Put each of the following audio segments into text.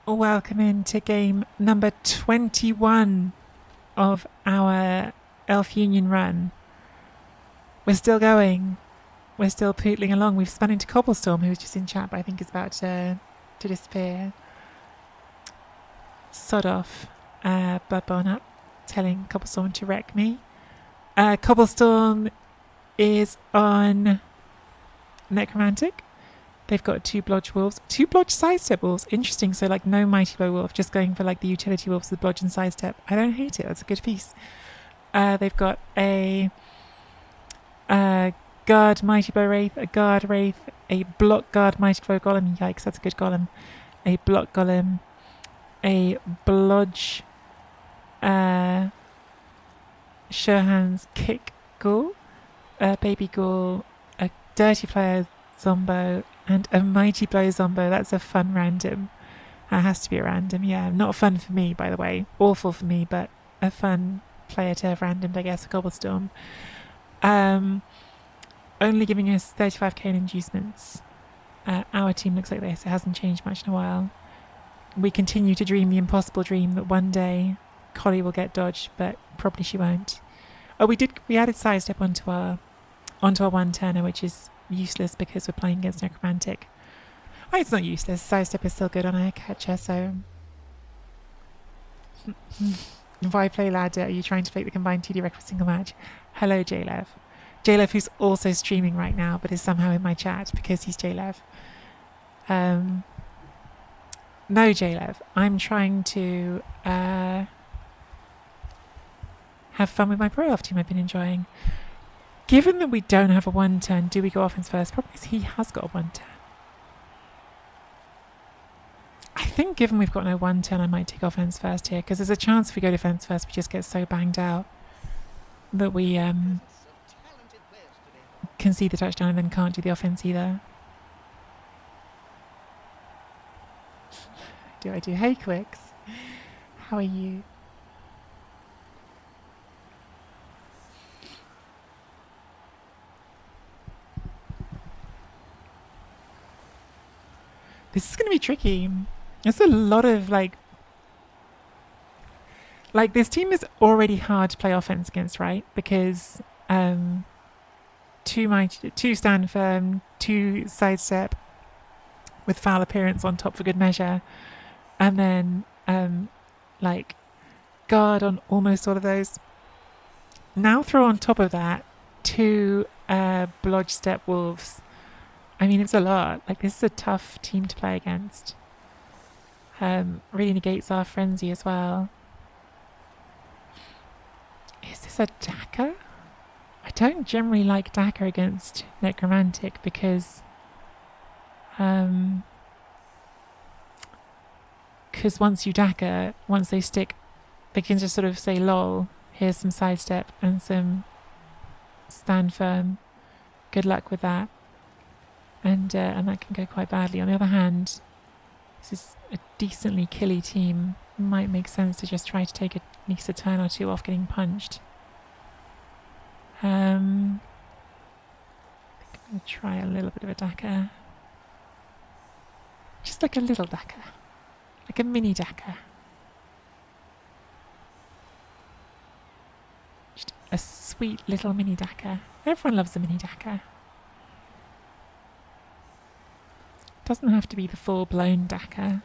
Welcome into game number 21 of our Elf Union run. We're still going. We're still pootling along. We've spun into Cobblestorm, who was just in chat, but I think is about to disappear. Sod off. Bloodborne up, telling Cobblestorm to wreck me. Cobblestorm is on Necromantic. They've got two Blodge Wolves. Two Blodge Sidestep Wolves. Interesting. So, like, no Mighty Blow Wolf. Just going for, like, the utility Wolves with Blodge and Sidestep. I don't hate it. That's a good piece. They've got a Guard Mighty Blow Wraith, a Guard Wraith, a Block Guard Mighty Blow Golem. Yikes, that's a good Golem. A Block Golem. A Blodge Sure Hands Kick Ghoul. A Baby Ghoul. A Dirty Player Zombo. And a Mighty Blow Zombo. That's a fun random. That has to be a random, yeah. Not fun for me, by the way. Awful for me, but a fun player to have randomed, I guess, a Cobblestorm. Only giving us 35k in inducements. Our team looks like this. It hasn't changed much in a while. We continue to dream the impossible dream that one day Collie will get dodged, but probably she won't. Oh, we added Sidestep onto our one-turner, which is useless because we're playing against Necromantic. Oh, it's not useless. Sidestep is still good on a catcher, so... Why play ladder? Are you trying to play the combined 2D record single match? Hello, JLev. JLev, who's also streaming right now, but is somehow in my chat because he's JLev. No, JLev. I'm trying to have fun with my Pro Elf team I've been enjoying. Given that we don't have a one-turn, do we go offense first? Probably because he has got a one-turn. I think given we've got no one-turn, I might take offense first here, because there's a chance if we go defense first, we just get so banged out that we can see the touchdown and then can't do the offense either. I do? Hey, Quicks. How are you? This is going to be tricky. There's a lot of, like, this team is already hard to play offense against, right? Because two stand firm, two sidestep with foul appearance on top for good measure, and then like guard on almost all of those. Now throw on top of that two Blodge Step Wolves. I mean, it's a lot. Like, this is a tough team to play against. Really negates our frenzy as well. Is this a Dagger? I don't generally like Dagger against Necromantic because once you Dagger, once they stick, they can just sort of say, lol, here's some sidestep and some stand firm. Good luck with that. And that can go quite badly. On the other hand, this is a decently killy team. It might make sense to just try to take at least a turn or two off getting punched. I think I'm going to try a little bit of a Dagger. Just like a little Dagger. Like a mini Dagger. Just a sweet little mini Dagger. Everyone loves a mini Dagger. Doesn't have to be the full-blown Dagger.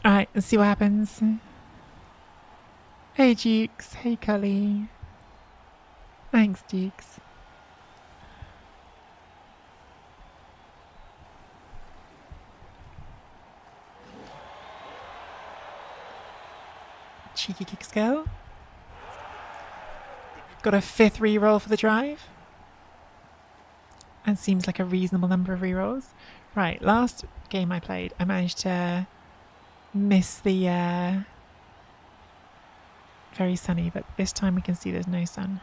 Alright, let's see what happens. Hey, Dukes. Hey, Cully. Thanks, Dukes. Cheeky kick skill. Got a 5th reroll for the drive. And seems like a reasonable number of rerolls. Right, last game I played, I managed to miss the very sunny, but this time we can see there's no sun.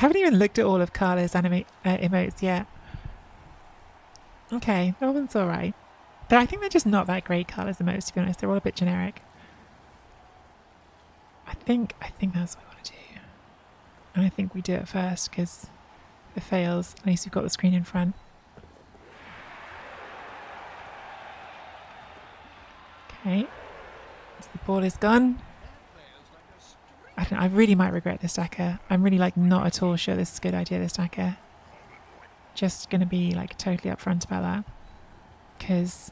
haven't even looked at all of Carla's emotes yet. Okay, that one's alright. I think they're just not that great, Carla's emotes, to be honest. They're all a bit generic. I think that's what I want to do. And I think we do it first, because if it fails, at least we've got the screen in front. Okay. So the ball is gone. I don't know, I really might regret this stacker. I'm really like not at all sure this is a good idea, this stacker. Just going to be like totally upfront about that. Because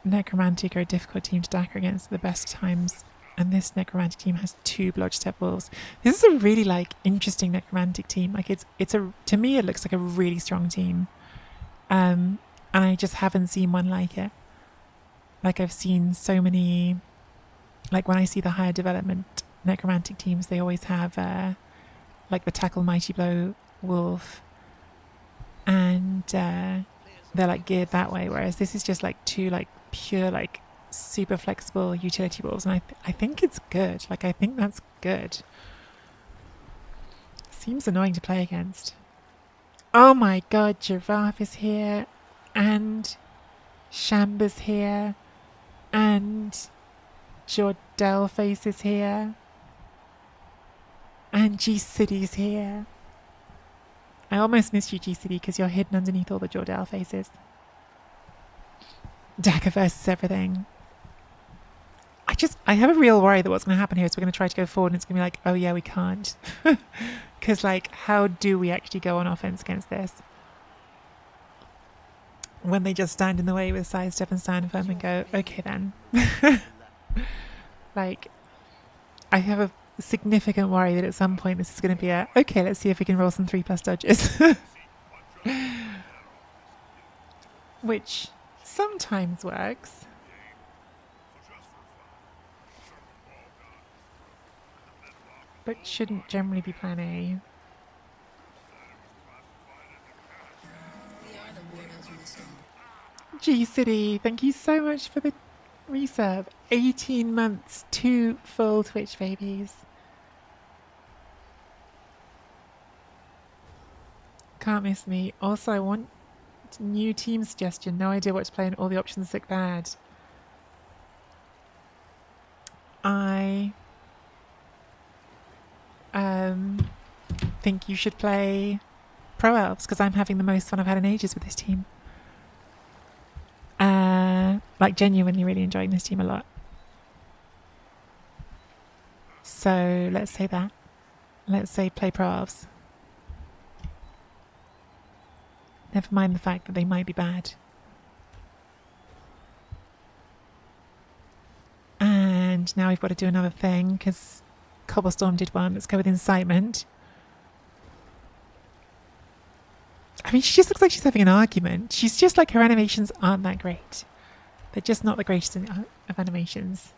Necromantic are a difficult team to stacker against at the best times. And this Necromantic team has 2 Blodgestep Wolves. This is a really like interesting Necromantic team. Like it's to me it looks like a really strong team. And I just haven't seen one like it. Like I've seen so many, like when I see the higher development Necromantic teams, they always have like the Tackle Mighty Blow Wolf, and they're like geared that way, whereas this is just like 2 like pure like super flexible utility wolves, and I think it's good. Like I think that's good. Seems annoying to play against. Oh my god, Giraffe is here, and Shamba's here, and Jordell Face is here, and G-City's here. I almost missed you, G-City, because you're hidden underneath all the Jordell faces. Dagger versus everything. I have a real worry that what's going to happen here is we're going to try to go forward and it's going to be like, oh yeah, we can't. Because like, how do we actually go on offense against this? When they just stand in the way with Sidestep and stand firm and go, okay then. Like, I have a significant worry that at some point this is going to be a, okay, let's see if we can roll some 3+ dodges. Which sometimes works. But shouldn't generally be plan A. G-City, thank you so much for the resub. 18 months, 2 full Twitch babies. Can't miss me. Also, I want new team suggestion. No idea what to play and all the options look bad. I think you should play Pro Elves because I'm having the most fun I've had in ages with this team. Like genuinely really enjoying this team a lot. So let's say that. Let's say play Pro Elves. Never mind the fact that they might be bad. And now we've got to do another thing because Cobblestorm did one. Let's go with Incitement. I mean, she just looks like she's having an argument. She's just like, her animations aren't that great. They're just not the greatest of animations.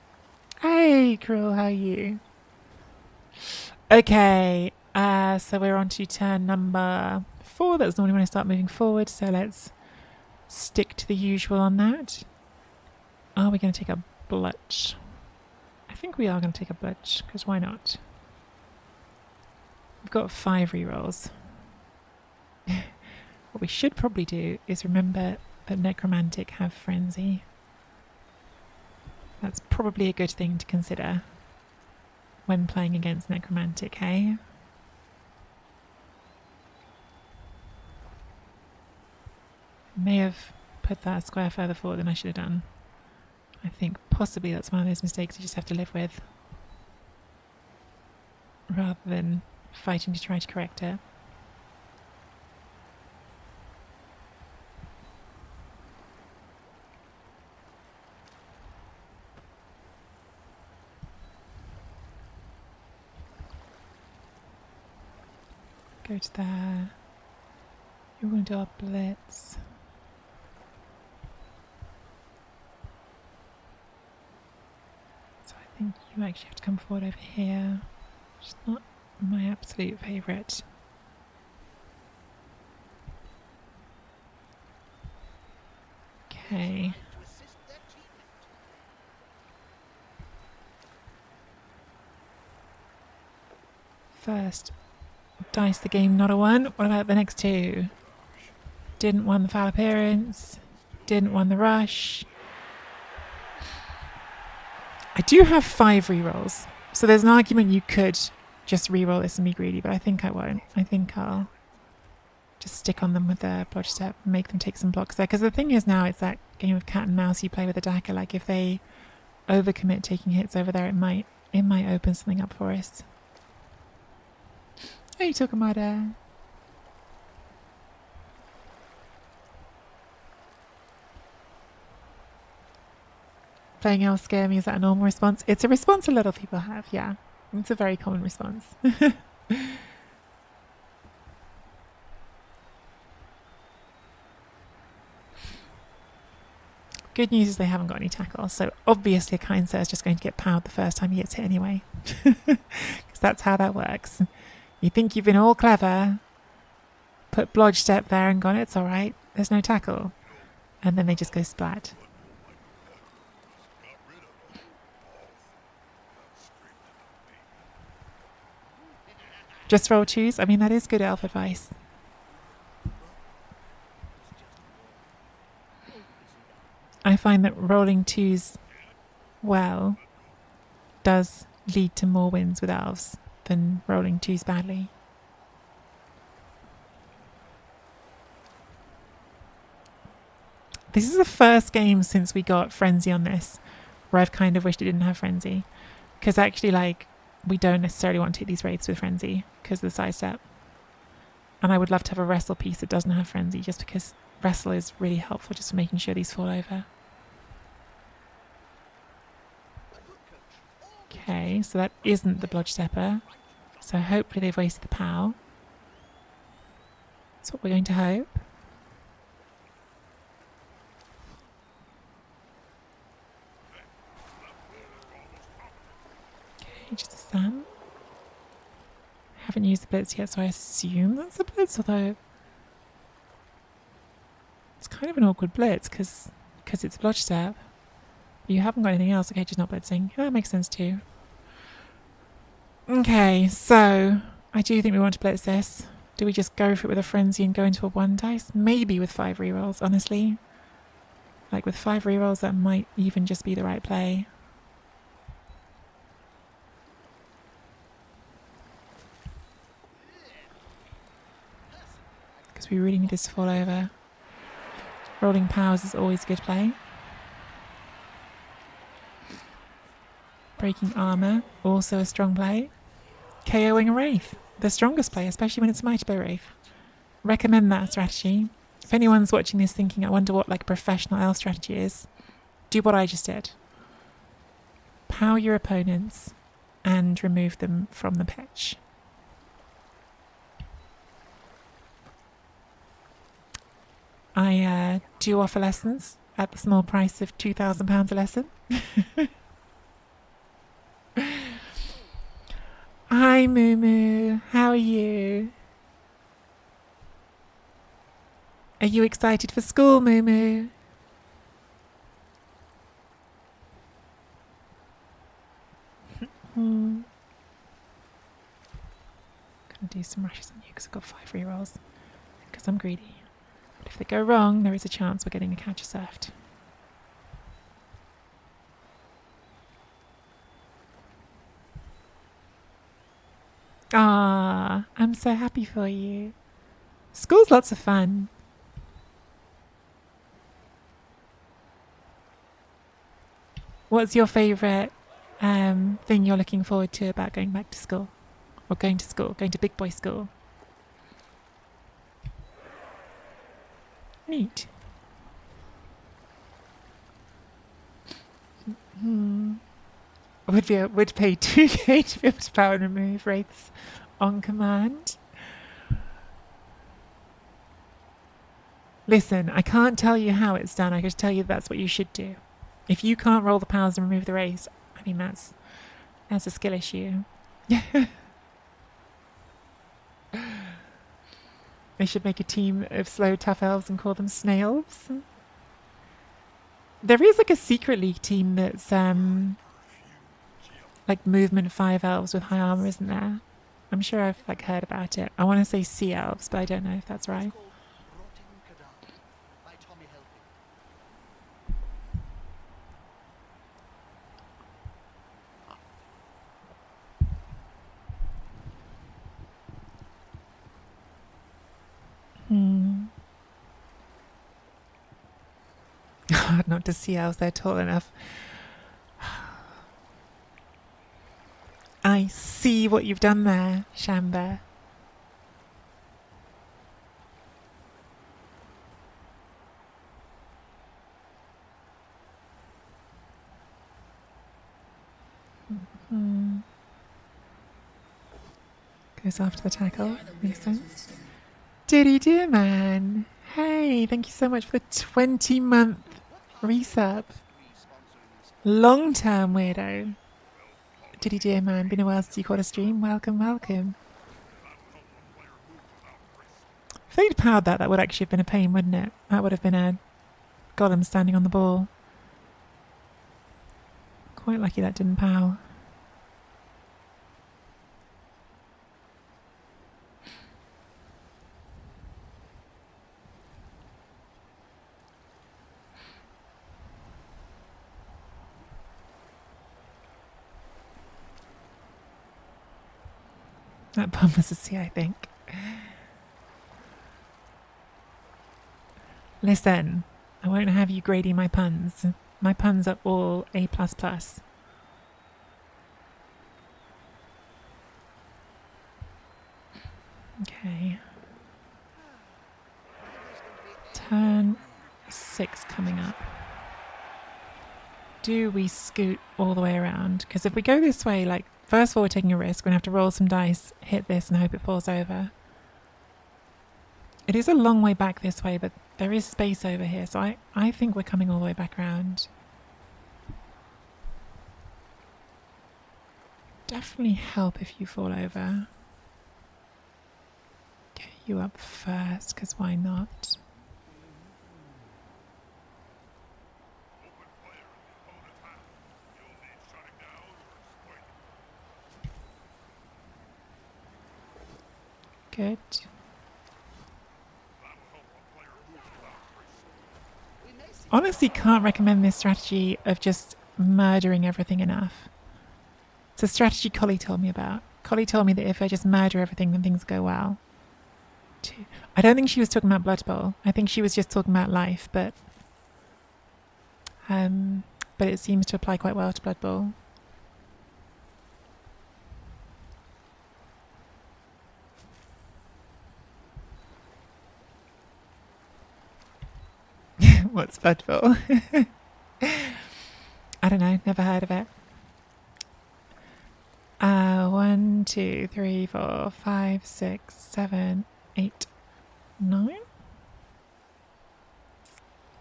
Hey, Cruel, how are you? Okay, so we're on to turn number 4. That's normally when I start moving forward, so let's stick to the usual on that. Are we going to take a Blutch? I think we are going to take a Blutch, because why not? We've got 5 rerolls. What we should probably do is remember that Necromantic have Frenzy. That's probably a good thing to consider when playing against Necromantic, hey? May have put that square further forward than I should have done. I think possibly that's one of those mistakes you just have to live with, rather than fighting to try to correct it. Go to there. You want to do our blitz. So I think you actually have to come forward over here, which is not my absolute favourite. Okay. First, Dice the game, not a 1. What about the next 2? Didn't want the foul appearance. Didn't want the rush. I do have 5 rerolls. So there's an argument you could just reroll this and be greedy, but I think I won't. I think I'll just stick on them with the blodge step and make them take some blocks there. Because the thing is now, it's that game of cat and mouse you play with a Daka. Like if they overcommit taking hits over there, it might open something up for us. What are you talking about? Playing elves scare me, is that a normal response? It's a response a lot of people have, yeah. It's a very common response. Good news is they haven't got any tackle, so obviously a kind sir is just going to get powered the first time he gets hit anyway. Because that's how that works. You think you've been all clever, put blodge step there and gone, it's alright, there's no tackle. And then they just go splat. Just roll 2s? I mean, that is good elf advice. I find that rolling 2s well does lead to more wins with elves than rolling 2s badly. This is the first game since we got Frenzy on this where I've kind of wished it didn't have Frenzy. Because actually, like, we don't necessarily want to take these wraiths with Frenzy because of the sidestep. And I would love to have a wrestle piece that doesn't have Frenzy just because wrestle is really helpful just for making sure these fall over. Okay, so that isn't the blodge stepper. So hopefully they've wasted the POW. That's what we're going to hope. Okay, just a stun. Haven't used the blitz yet, so I assume that's the blitz, although it's kind of an awkward blitz because it's blodge step. You haven't got anything else. Okay, just not blitzing. Yeah, that makes sense too. Okay, so I do think we want to blitz this. Do we just go for it with a frenzy and go into a 1 dice? Maybe with 5 rerolls, honestly. Like with 5 rerolls, that might even just be the right play. Because we really need this to fall over. Rolling powers is always a good play. Breaking armor, also a strong play. KOing a wraith, the strongest play, especially when it's a mighty bow wraith. Recommend that strategy. If anyone's watching this thinking, I wonder what like a professional elf strategy is, do what I just did. Power your opponents and remove them from the pitch. I do offer lessons at the small price of £2,000 a lesson. Hi Moo Moo, how are you? Are you excited for school, Moo Moo? Gonna do some rushes on you because I've got 5 rerolls. Because I'm greedy. But if they go wrong, there is a chance we're getting a catcher surfed. Ah, I'm so happy for you. School's lots of fun. What's your favourite thing you're looking forward to about going back to school? Or going to school, going to big boy school? Neat. Would pay 2k to be able to power and remove wraiths on command. Listen, I can't tell you how it's done. I can just tell you that's what you should do. If you can't roll the powers and remove the wraiths, I mean that's a skill issue. They should make a team of slow, tough elves and call them snails. There is like a secret league team that's like movement 5 elves with high armor, isn't there? I'm sure I've like heard about it. I want to say sea elves, but I don't know if that's right. Not to sea elves, they're tall enough. I see what you've done there, Shamba. Goes after the tackle. Makes sense. Diddy dear man. Hey, thank you so much for the 20-month resub. Long-term weirdo. Diddy dear man, been a while since you caught a stream. Welcome, welcome. If they'd powered that, that would actually have been a pain, wouldn't it? That would have been a golem standing on the ball. Quite lucky that didn't power. That pun was a C, I think. Listen, I won't have you grading my puns. My puns are all A++. Okay. Turn 6 coming up. Do we scoot all the way around? Because if we go this way, like, first of all, we're taking a risk. We're going to have to roll some dice, hit this, and hope it falls over. It is a long way back this way, but there is space over here, so I think we're coming all the way back around. Definitely help if you fall over. Get you up first, because why not? Good. Honestly, can't recommend this strategy of just murdering everything enough. It's a strategy Collie told me about. Collie told me that if I just murder everything, then things go well. I don't think she was talking about Blood Bowl. I think she was just talking about life, but it seems to apply quite well to Blood Bowl. What's Blood Bowl? I don't know, never heard of it. 1, 2, 3, 4, 5, 6, 7, 8, 9.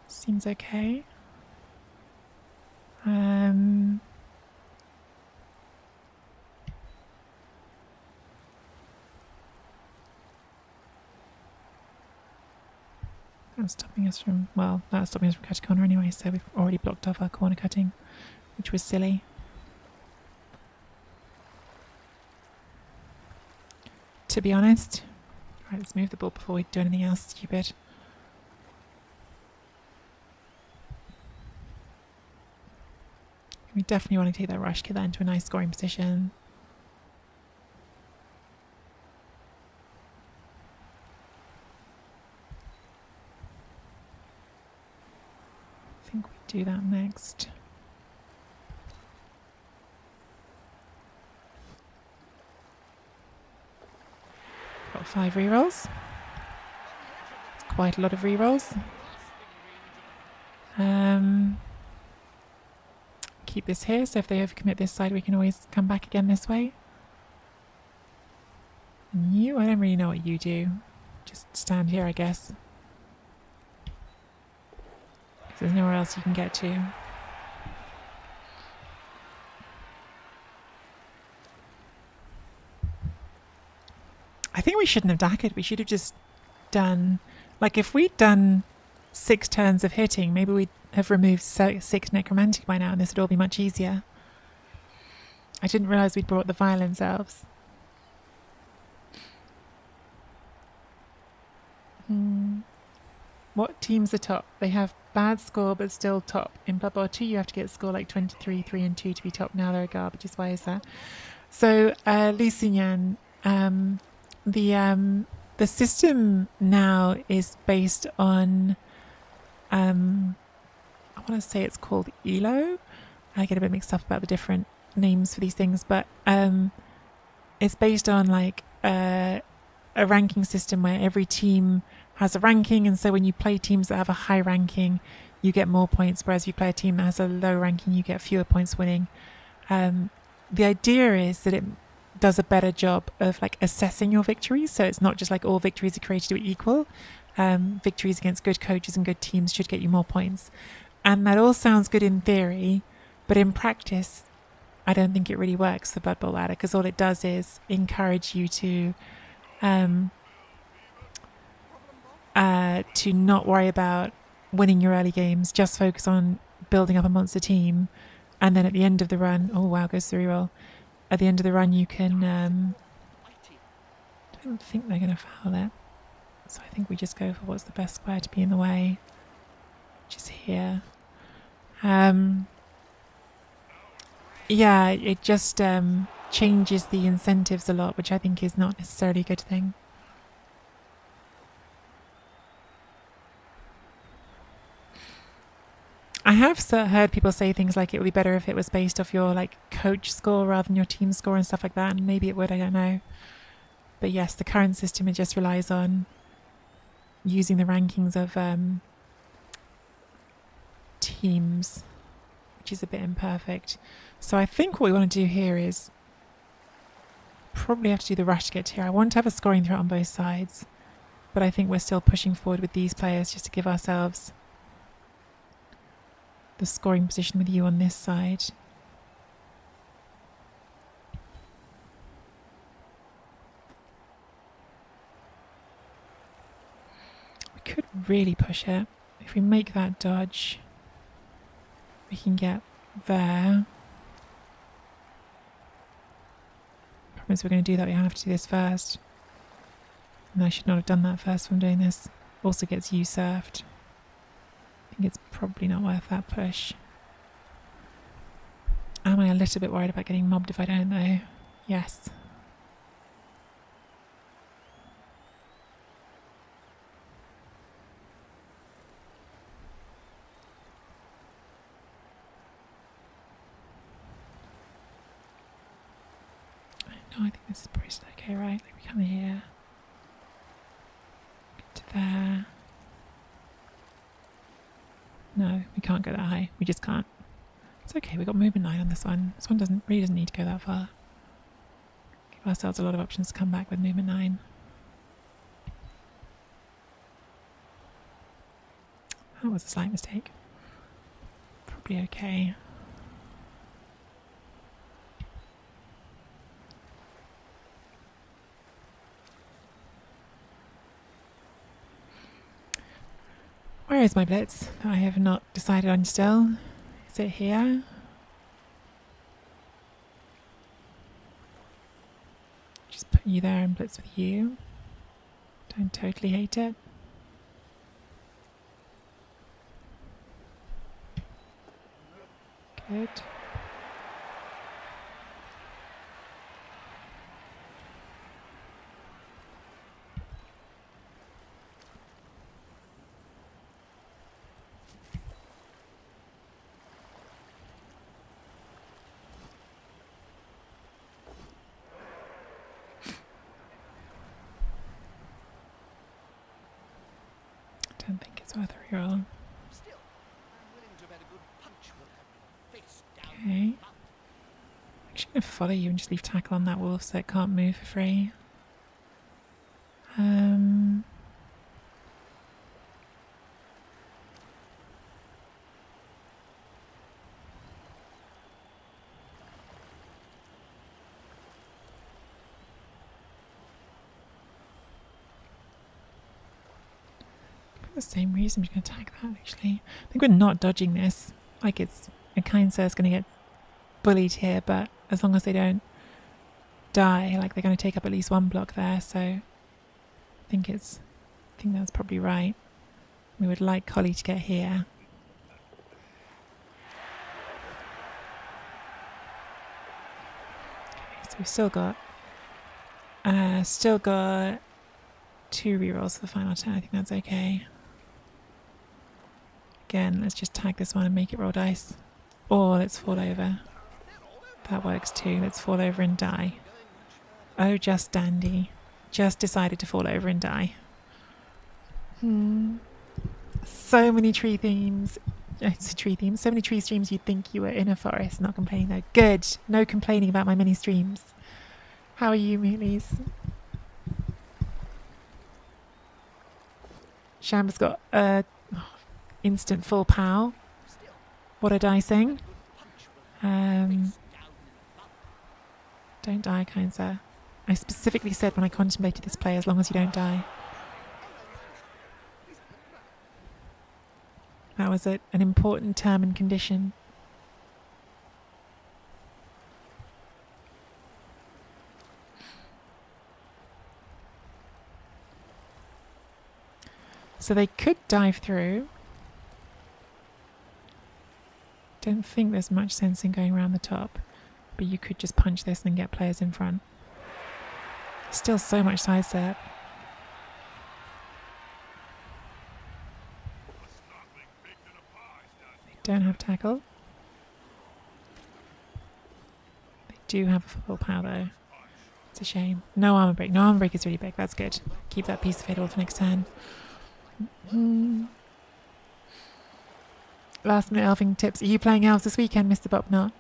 Seems okay. I'm stopping us from, well, that's stopping us from cutting corner anyway, so we've already blocked off our corner cutting, which was silly. To be honest, right, let's move the ball before we do anything else stupid. We definitely want to take that rush, get that into a nice scoring position. I think we do that next. Got 5 rerolls. It's quite a lot of rerolls. Keep this here, so if they overcommit this side, we can always come back again this way. And you, I don't really know what you do. Just stand here, I guess. There's nowhere else you can get to. I think we shouldn't have daggered. We should have just done, like, if we'd done 6 turns of hitting, maybe we'd have removed 6 necromantic by now, and this would all be much easier. I didn't realise we'd brought the violence elves. What teams are top? They have bad score but still top. In Blood Bowl 2 you have to get a score like 23, 3 and 2 to be top. Now they're garbage. Why is that? So Lusignan, the system now is based on I want to say it's called ELO. I get a bit mixed up about the different names for these things, but it's based on like a ranking system where every team has a ranking, and so when you play teams that have a high ranking you get more points, whereas if you play a team that has a low ranking you get fewer points winning. The idea is that it does a better job of like assessing your victories, so it's not just like all victories are created equal. Victories against good coaches and good teams should get you more points, and that all sounds good in theory, but in practice I don't think it really works, the Blood Bowl ladder, because all it does is encourage you to not worry about winning your early games, just focus on building up a monster team, and then at the end of the run, oh wow, goes the reroll. At the end of the run you can I don't think they're going to foul it, so I think we just go for what's the best square to be in the way, which is here. Yeah, it just changes the incentives a lot, which I think is not necessarily a good thing. I have heard people say things like it would be better if it was based off your like coach score rather than your team score and stuff like that, and maybe it would, I don't know. But yes, the current system, it just relies on using the rankings of teams, which is a bit imperfect. So I think what we want to do here is probably have to do the rush to get here. I want to have a scoring threat on both sides, but I think we're still pushing forward with these players just to give ourselves the scoring position with you on this side. We could really push it. If we make that dodge, we can get there. Problem is we're going to do that, we have to do this first. And I should not have done that first when doing this. Also gets usurped. I think it's probably not worth that push. Am I a little bit worried about getting mobbed if I don't though? Yes. No, I think this is probably still okay, right? Like we come here. Get to there. No, we can't go that high. We just can't. It's okay, we got movement 9 on this one. This one really doesn't need to go that far. Give ourselves a lot of options to come back with movement 9. That was a slight mistake. Probably okay. Where is my blitz that I have not decided on still? Is it here? Just put you there and blitz with you. Don't totally hate it. Good. Don't think it's worth a reroll. Okay. I'm actually going to follow you and just leave tackle on that wolf so it can't move for free. For the same reason, I'm just going to attack that actually. I think we're not dodging this. Like it's a kind is going to get bullied here, but as long as they don't die, like they're going to take up at least one block there, so I think that's probably right. We would like Collie to get here. Okay, so we've still got 2 rerolls for the final turn. I think that's okay. Again, let's just tag this one and make it roll dice. Or let's fall over. That works too. Let's fall over and die. Oh, just dandy. Just decided to fall over and die. So many tree themes. It's a tree theme. So many tree streams you'd think you were in a forest. Not complaining though. Good. No complaining about my mini streams. How are you, Moolies? Sham's got instant full pow. What a dicing. Don't die, kind sir. I specifically said when I contemplated this play, as long as you don't die. That was an important term and condition. So they could dive through. Don't think there's much sense in going around the top, but you could just punch this and get players in front. Still so much sidestep. They don't have tackle. They do have a full power though. It's a shame. No armor break. No armor break is really big. That's good. Keep that piece of fatal for next turn. Last minute elfing tips. Are you playing elves this weekend, Mr. Bopnot?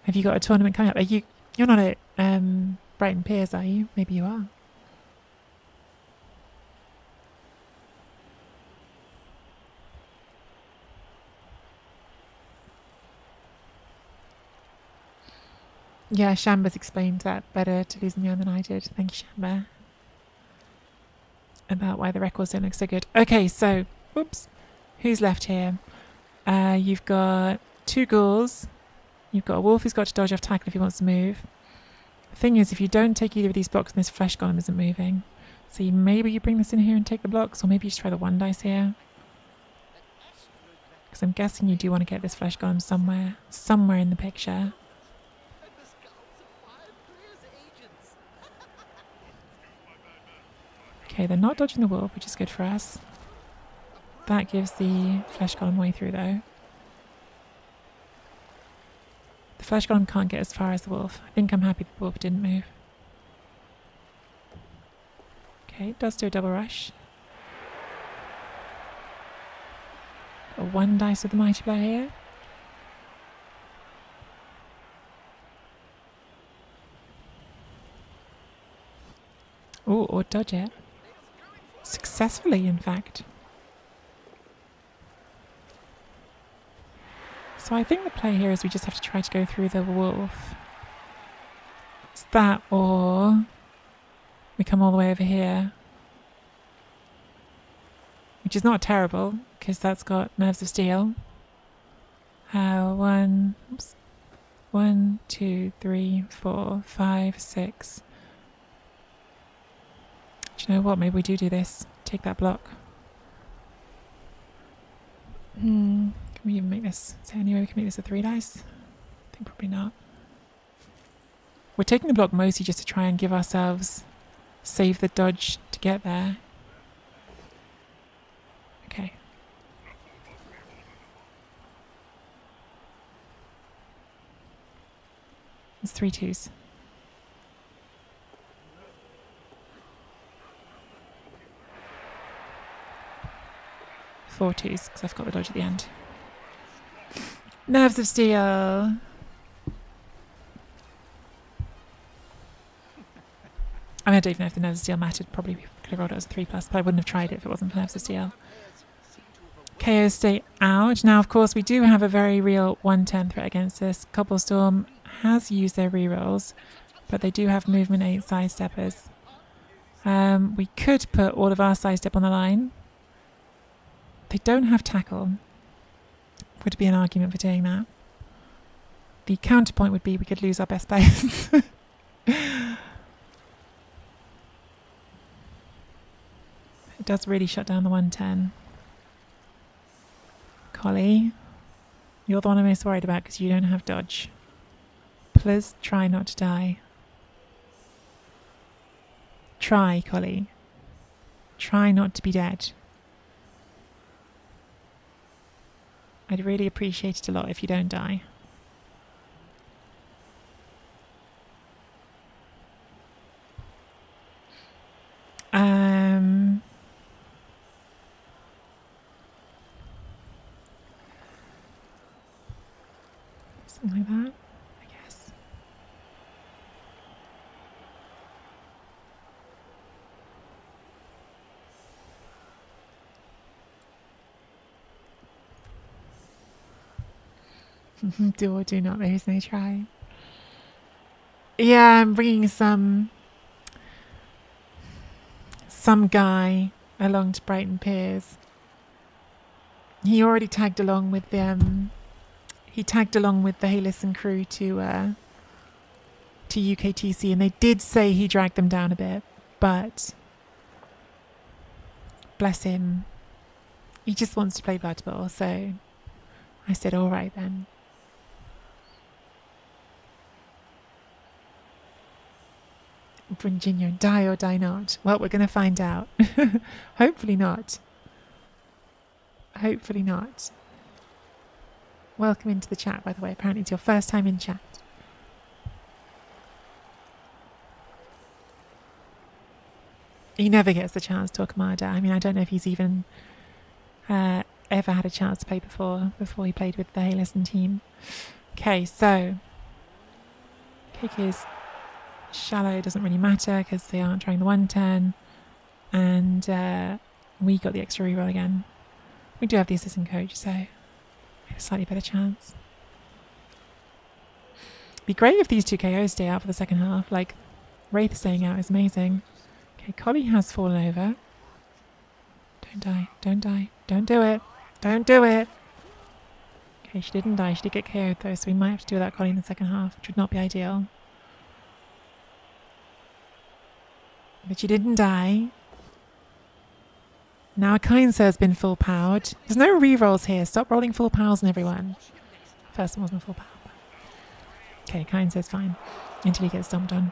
Have you got a tournament coming up? You're not at Brighton Piers, are you? Maybe you are. Yeah, Shamba's explained that better to Losing the Arm than I did. Thank you, Shamba. About why the records don't look so good. Okay, so, whoops. Who's left here? You've got 2 ghouls. You've got a wolf who's got to dodge off tackle if he wants to move. The thing is, if you don't take either of these blocks, then this flesh golem isn't moving. So maybe you bring this in here and take the blocks, or maybe you just try the 1 dice here. Because I'm guessing you do want to get this flesh golem somewhere in the picture. Okay, they're not dodging the wolf, which is good for us. That gives the flesh golem way through though. The flesh golem can't get as far as the wolf. I think I'm happy the wolf didn't move. Okay, it does do a double rush. Got 1 dice with the mighty blow here. Oh, or dodge it. Successfully, in fact. So I think the play here is we just have to try to go through the wolf. It's that, or we come all the way over here. Which is not terrible, because that's got nerves of steel. 1, 2, 3, 4, 5, 6. Do you know what? Maybe we do this. Take that block. Can we even make this? Is there any way we can make this a 3 dice? I think probably not. We're taking the block mostly just to try and give ourselves save the dodge to get there. Okay. It's 3 2s. 4 2s, because I've got the dodge at the end. Nerves of steel. I mean, I don't even know if the nerves of steel mattered. Probably could have rolled it as a 3+, but I wouldn't have tried it if it wasn't for nerves of steel. KO stay out. Now, of course, we do have a very real 1/10 threat against this. Cobblestorm has used their rerolls, but they do have movement 8 sidesteppers. We could put all of our sidestep on the line. They don't have tackle. Would be an argument for doing that. The counterpoint would be we could lose our best players. It does really shut down the 110. Collie, you're the one I'm most worried about because you don't have dodge. Please try not to die. Try, Collie. Try not to be dead. I'd really appreciate it a lot if you don't die. Something like that, I guess. Do or do not, there's no try. Yeah, I'm bringing some guy along to Brighton Piers. He already tagged along with the Halis and crew to UKTC, and they did say he dragged them down a bit, but bless him, he just wants to play Blood Bowl, so I said all right then. Virginia, die or die not. Well, we're going to find out. Hopefully not. Hopefully not. Welcome into the chat, by the way. Apparently it's your first time in chat. He never gets the chance to talk Armada. I mean, I don't know if he's even ever had a chance to play before he played with the Halis and team. Okay, so kick is shallow, doesn't really matter because they aren't trying the 110, and we got the extra reroll again. We do have the assistant coach, so we have a slightly better chance. Be great if these two KOs stay out for the second half. Like, Wraith staying out is amazing. Okay, Collie has fallen over. Don't die, don't die, don't do it, don't do it. Okay, she didn't die, she did get KO'd though, so we might have to do without Collie in the second half, which would not be ideal. But she didn't die. Now Kind Sir's been full powered. There's no rerolls here. Stop rolling full powers on everyone. First one wasn't full power. Okay, Kind Sir's fine. Until he gets stomped on.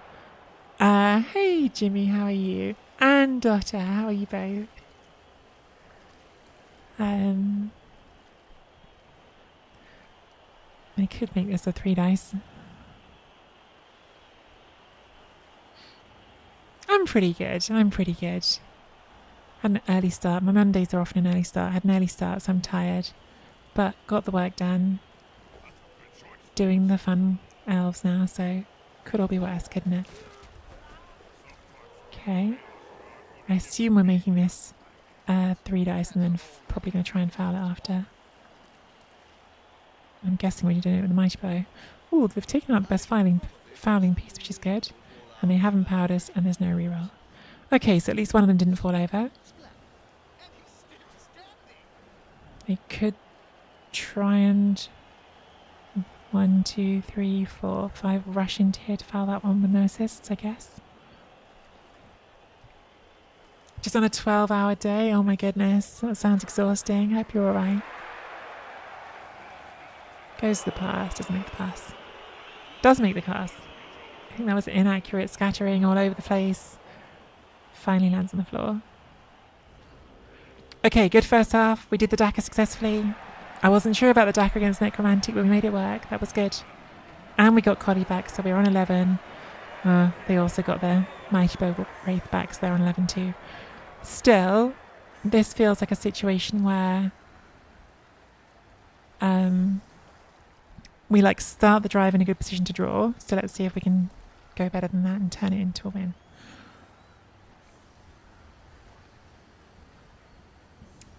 Hey Jimmy, how are you? And Dotter, how are you both? I could make this a 3 dice. I'm pretty good. I'm pretty good. Had an early start. My Mondays are often an early start. I had an early start, so I'm tired. But got the work done. Doing the fun elves now, so could all be worse, couldn't it? Okay. I assume we're making this 3 dice and then probably going to try and foul it after. I'm guessing we're doing it with the mighty bow. Ooh, they've taken out the best fouling piece, which is good. And they haven't powered us, and there's no reroll. Okay, so at least one of them didn't fall over. They could try and 1, 2, 3, 4, 5 rush into here to foul that one with no assists, I guess. Just on a 12-hour day? Oh my goodness, that sounds exhausting. I hope you're alright. Goes to the pass, doesn't make the pass. Does make the pass. I think that was inaccurate scattering all over the place. Finally lands on the floor. Okay, good first half. We did the Daka successfully. I wasn't sure about the Daka against Necromantic, but we made it work. That was good. And we got Collie back, so we were on 11. They also got their Mighty Bow Wraith back, so they're on 11 too. Still, this feels like a situation where we like start the drive in a good position to draw. So let's see if we can go better than that and turn it into a win.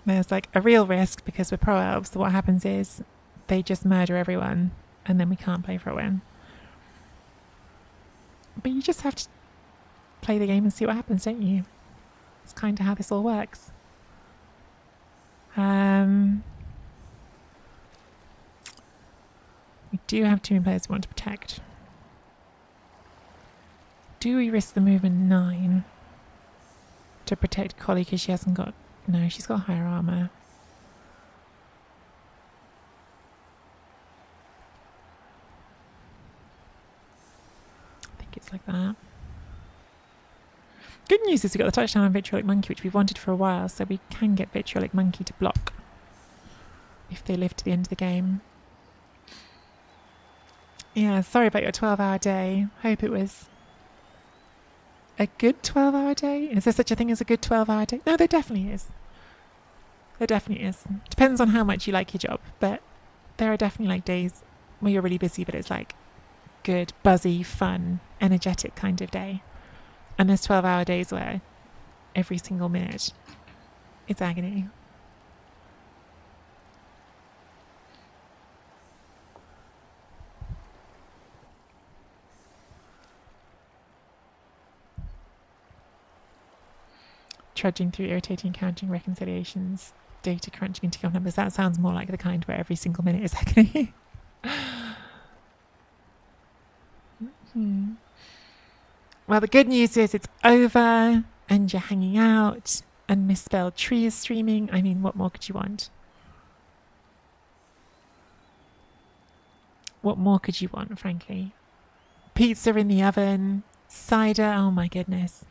There's like a real risk because we're pro elves, so what happens is they just murder everyone and then we can't play for a win. But you just have to play the game and see what happens, don't you? It's kind of how this all works. We do have 2 players we want to protect. Do we risk the movement 9? to protect Collie because she hasn't got... No, she's got higher armor. I think it's like that. Good news is we got the touchdown on Vitriolic Monkey, which we've wanted for a while, so we can get Vitriolic Monkey to block if they live to the end of the game. Yeah, sorry about your 12-hour day. Hope it was a good 12-hour day. Is there such a thing as a good 12-hour day? No, there definitely is. There definitely is. Depends on how much you like your job, but there are definitely like days where you're really busy, but it's like good, buzzy, fun, energetic kind of day. And there's 12-hour days where every single minute it's agony. Trudging through irritating accounting reconciliations, data crunching into numbers. That sounds more like the kind where every single minute is agony. Well, the good news is it's over and you're hanging out and MisspelledTree is streaming. I mean, what more could you want? What more could you want, frankly? Pizza in the oven, cider, oh my goodness.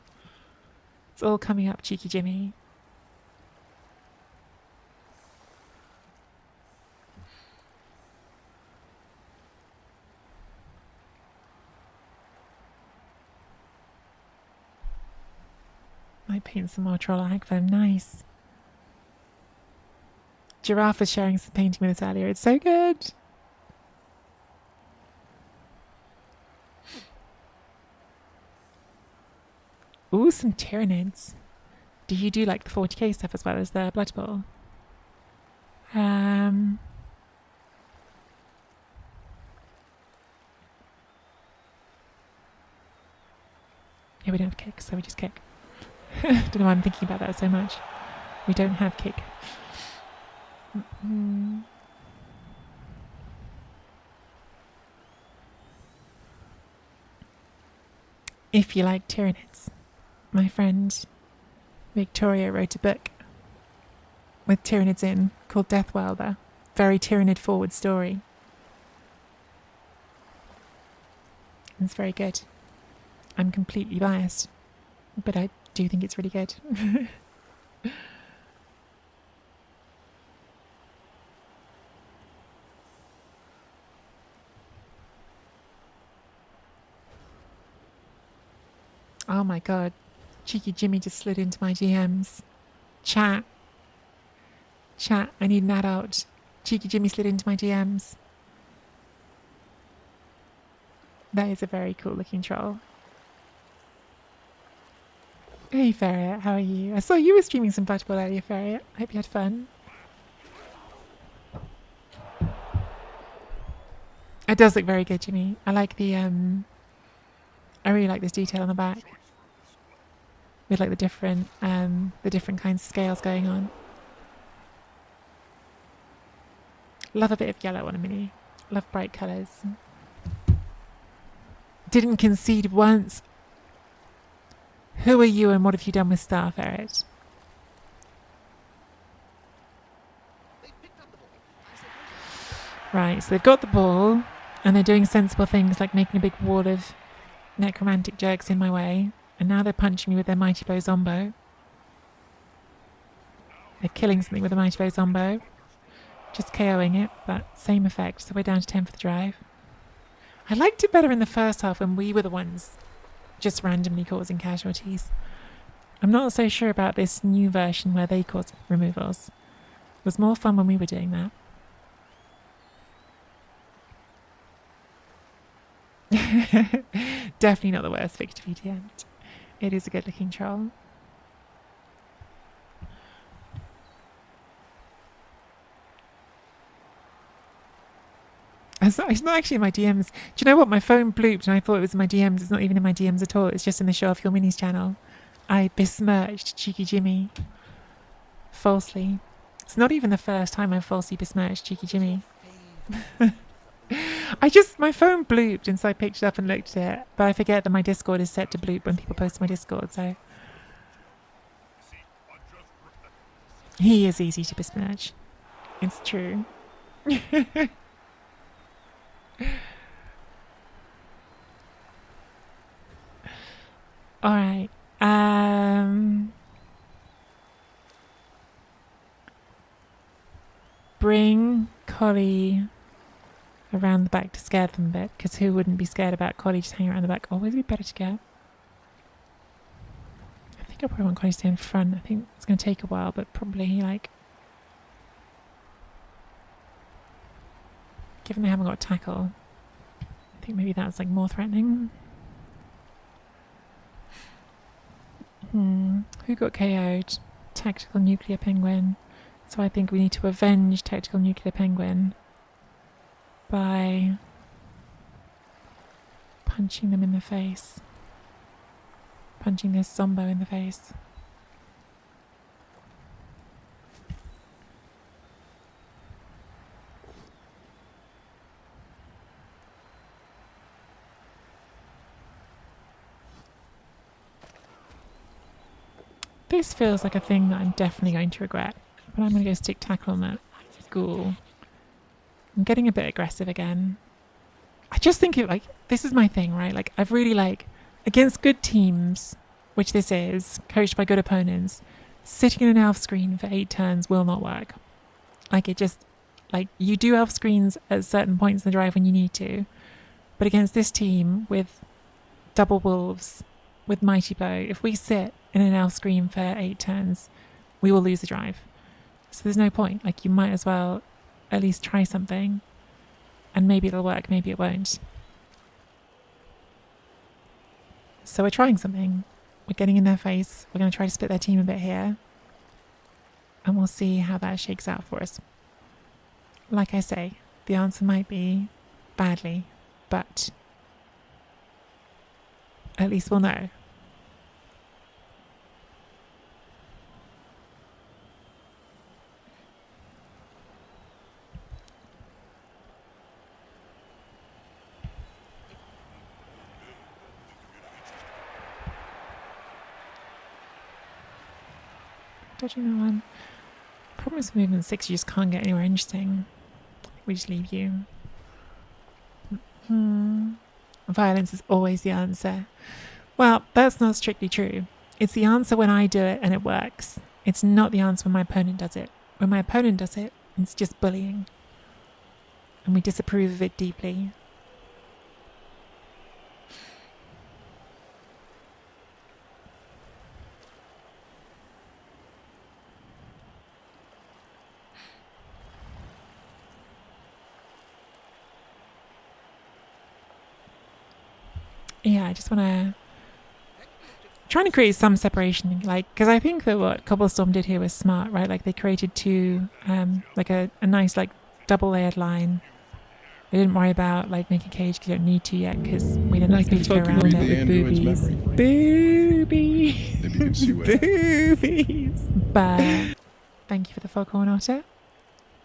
It's all coming up, Cheeky Jimmy. Might paint some more troll ag for them. Nice. Giraffe was sharing some painting with us earlier. It's so good. Ooh, some Tyranids. Do you do like the 40k stuff as well as the Blood Bowl? Yeah, we don't have kick, so we just kick. Don't know why I'm thinking about that so much. We don't have kick. If you like Tyranids, my friend Victoria wrote a book with Tyranids in called Death Welder. Very Tyranid forward story. It's very good. I'm completely biased, but I do think it's really good. Oh my god. Cheeky Jimmy just slid into my DMs. Chat, I need an adult. Cheeky Jimmy slid into my DMs. That is a very cool looking troll. Hey Ferret, how are you? I saw you were streaming some Blood Bowl earlier, Ferret. I hope you had fun. It does look very good, Jimmy. I like the I really like this detail on the back. With like the different kinds of scales going on. Love a bit of yellow on a mini. Love bright colours. Didn't concede once. Who are you and what have you done with Star Ferret? Right, so they've got the ball and they're doing sensible things like making a big wall of necromantic jerks in my way. And now they're punching me with their Mighty Blow Zombo. They're killing something with a Mighty Blow Zombo. Just KOing it, but same effect. So we're down to 10 for the drive. I liked it better in the first half when we were the ones just randomly causing casualties. I'm not so sure about this new version where they cause removals. It was more fun when we were doing that. Definitely not the worst victory attempt. It is a good looking troll. It's not actually in my DMs. Do you know what? My phone blooped and I thought it was in my DMs. It's not even in my DMs at all. It's just in the Show Off Your Minis channel. I besmirched Cheeky Jimmy. Falsely. It's not even the first time I've falsely besmirched Cheeky Jimmy. My phone blooped and so I picked it up and looked at it. But I forget that my Discord is set to bloop when people post to my Discord, so... He is easy to besmirch. It's true. Alright. Bring Collie around the back to scare them a bit, because who wouldn't be scared about Collie just hanging around the back? Always be better to get. I think I probably want Collie to stay in front. I think it's going to take a while, but probably, like, given they haven't got a tackle, I think maybe that's, like, more threatening. Who got KO'd? Tactical Nuclear Penguin. So I think we need to avenge Tactical Nuclear Penguin by punching them in the face. Punching this Zombo in the face. This feels like a thing that I'm definitely going to regret. But I'm going to go stick tackle on that ghoul. I'm getting a bit aggressive again. I just think it, like, this is my thing, right? Like, I've really, like, against good teams, which this is, coached by good opponents, sitting in an elf screen for 8 turns will not work. Like, it just, like, you do elf screens at certain points in the drive when you need to. But against this team, with double wolves, with Mighty Bow, if we sit in an elf screen for 8 turns, we will lose the drive. So there's no point. Like, you might as well at least try something, and maybe it'll work, maybe it won't. So we're trying something. We're getting in their face. We're going to try to split their team a bit here, and we'll see how that shakes out for us. Like I say, the answer might be badly, but at least we'll know. Dodging that one. Problem with movement 6, you just can't get anywhere interesting. We just leave you. Violence is always the answer. Well, that's not strictly true. It's the answer when I do it and it works. It's not the answer when my opponent does it. When my opponent does it, it's just bullying. And we disapprove of it deeply. Yeah, I just want to trying to create some separation, like, because I think that what Cobblestorm did here was smart, right? Like, they created two, like a nice, like, double layered line. They didn't worry about, like, making a cage because you don't need to yet, because we didn't like to go around it with boobies. Boobies! Maybe you can see what boobies! But thank you for the foghorn otter.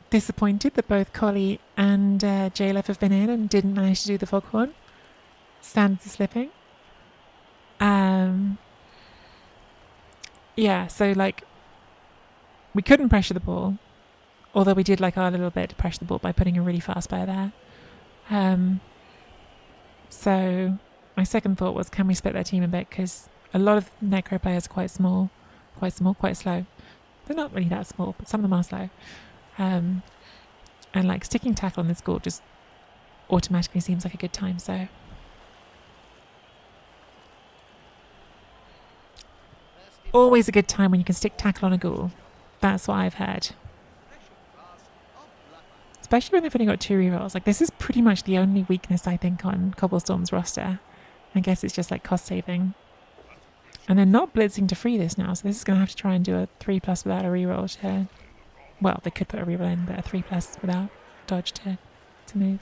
Disappointed that both Collie and JLF have been in and didn't manage to do the foghorn. Standards are slipping. Yeah, so, like, we couldn't pressure the ball, although we did, like, our little bit to pressure the ball by putting a really fast player there. So my second thought was, can we split their team a bit? Because a lot of necro players are quite small, quite slow. They're not really that small, but some of them are slow. And, like, sticking tackle on this ghoul just automatically seems like a good time, so... Always a good time when you can stick tackle on a ghoul. That's what I've heard. Especially when they've only got 2 rerolls. Like, this is pretty much the only weakness, I think, on Cobblestorm's roster. I guess it's just, like, cost saving. And they're not blitzing to free this now, so this is going to have to try and do a 3+ without a reroll to... Well, they could put a reroll in, but a 3+ without dodge to move.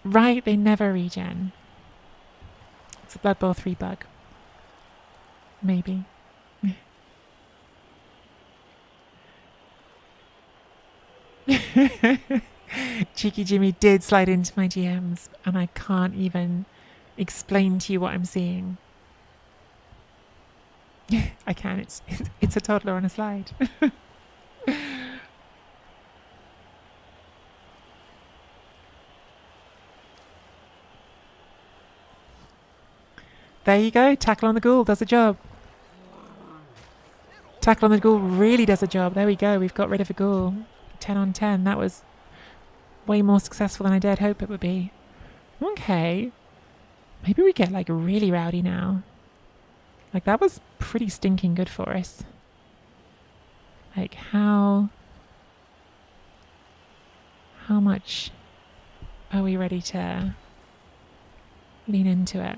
Right, they never regen. It's a Blood Bowl 3 bug. Maybe. Cheeky Jimmy did slide into my GMs, and I can't even explain to you what I'm seeing. I can. It's a toddler on a slide. There you go. Tackle on the ghoul does a job. Tackle on the ghoul really does a job. There we go. We've got rid of a ghoul. 10 on 10. That was way more successful than I dared hope it would be. Okay. Maybe we get like really rowdy now. Like that was pretty stinking good for us. Like how much are we ready to lean into it?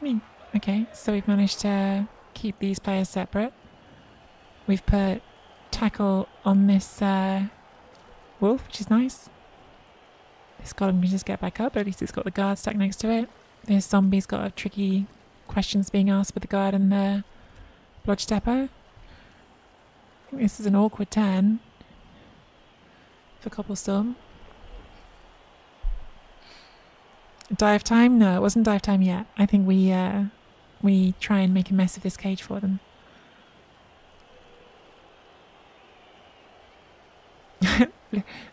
I mean, okay, so we've managed to keep these players separate. We've put tackle on this wolf, which is nice. This golem can just get back up, but at least it's got the guard stacked next to it. This zombie's got a tricky questions being asked with the guard and the blodge stepper. I think this is an awkward turn for Cobblestorm. Dive time? No, it wasn't dive time yet. I think we try and make a mess of this cage for them.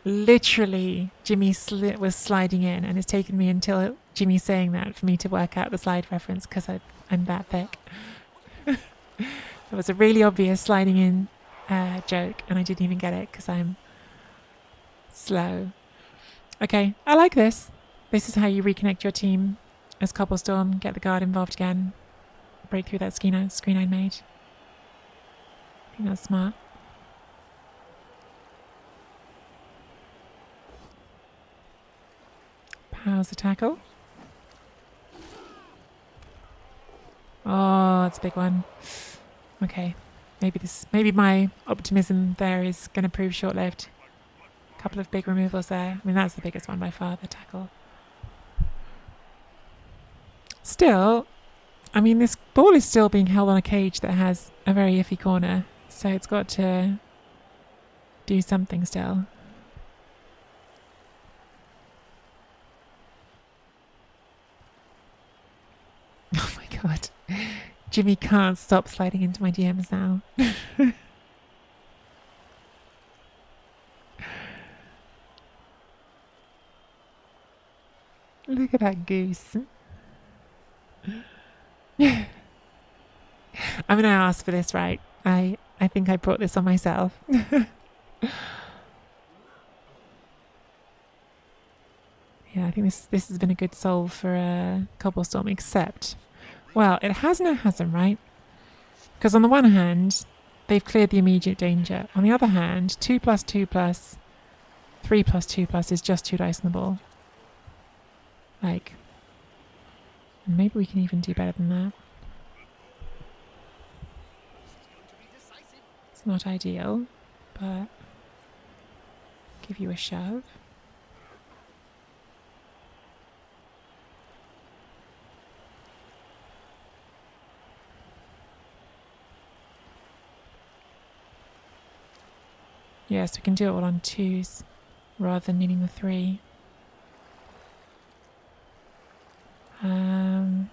Literally, Jimmy was sliding in, and it's taken me until Jimmy's saying that for me to work out the slide reference because I'm that thick. It was a really obvious sliding in joke, and I didn't even get it because I'm slow. Okay, I like this. This is how you reconnect your team as Cobblestorm, get the guard involved again, break through that screen I made. I think that's smart. How's the tackle? Oh, that's a big one. Okay. Maybe my optimism there is going to prove short-lived. A couple of big removals there. I mean, that's the biggest one by far, the tackle. Still, I mean, this ball is still being held on a cage that has a very iffy corner, so it's got to do something still. Oh my god. Jimmy can't stop sliding into my DMs now. Look at that goose. I'm going to ask for this, right? I think I brought this on myself. Yeah, I think this has been a good solve for Cobblestorm, except, well, it has and it hasn't, right? Because on the one hand, they've cleared the immediate danger. On the other hand, 2+2+, 3+2+ is just 2 dice on the ball. Like, maybe we can even do better than that. It's not ideal, but give you a shove. Yes, we can do it all on 2s rather than needing the 3. Might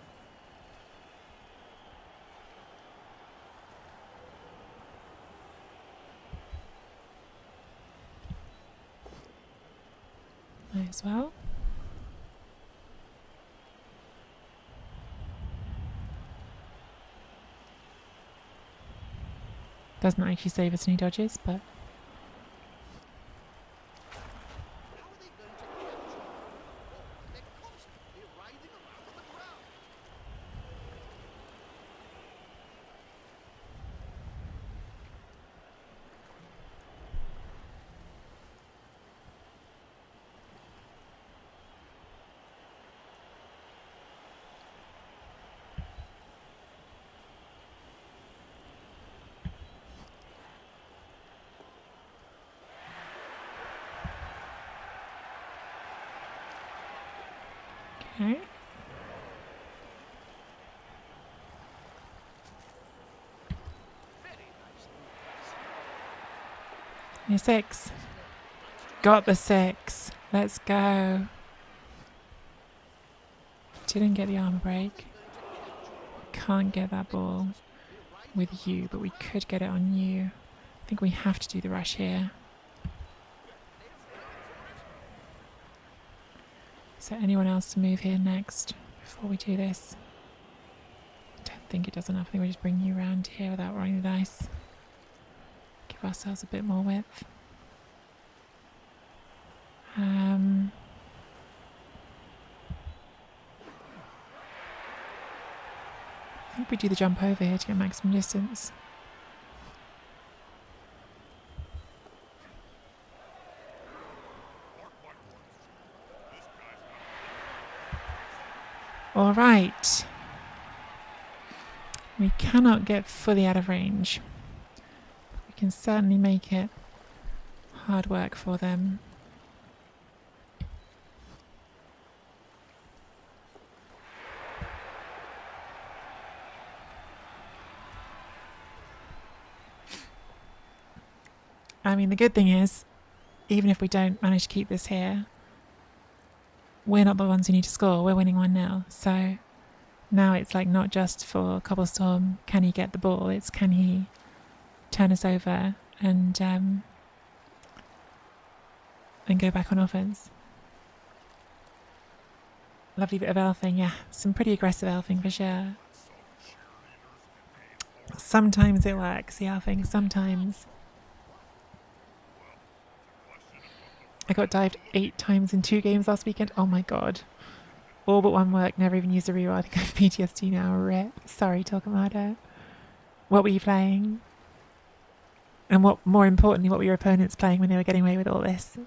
as well. Doesn't actually save us any dodges, but okay. Your 6. Got the 6. Let's go. Didn't get the armor break. Can't get that ball with you, but we could get it on you. I think we have to do the rush here. Is there anyone else to move here next before we do this? I don't think it does enough. I think we'll just bring you around here without rolling the dice. Give ourselves a bit more width. I think we do the jump over here to get maximum distance. All right. We cannot get fully out of range. We can certainly make it hard work for them. I mean, the good thing is, even if we don't manage to keep this here, we're not the ones who need to score. We're winning 1-0. So now it's like not just for Cobblestorm, can he get the ball? It's can he turn us over and go back on offense. Lovely bit of elfing, yeah. Some pretty aggressive elfing for sure. Sometimes it works, the elfing, sometimes. I got dived 8 times in 2 games last weekend. Oh my god. All but one work, never even used a reroll. I think I have PTSD now. Rip. Sorry, Torquemada. What were you playing? And what, more importantly, what were your opponents playing when they were getting away with all this?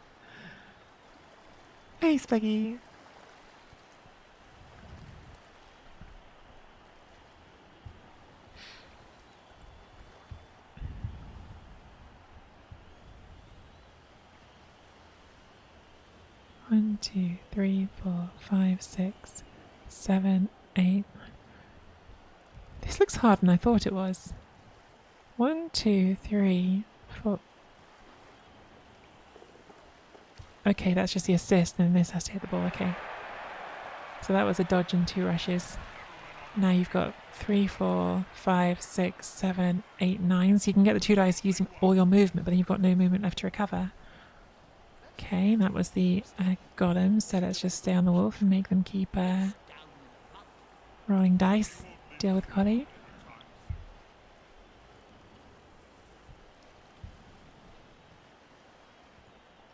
Hey, Spuggy. One, 2, 3, 4, 5, 6, 7, 8. This looks harder than I thought it was. 1, 2, 3, 4. Okay, that's just the assist, and then this has to hit the ball. Okay. So that was a dodge and 2 rushes. Now you've got 3, 4, 5, 6, 7, 8, 9. So you can get the 2 dice using all your movement, but then you've got no movement left to recover. Okay, that was the golems, so let's just stay on the wolf and make them keep rolling dice. Deal with Collie.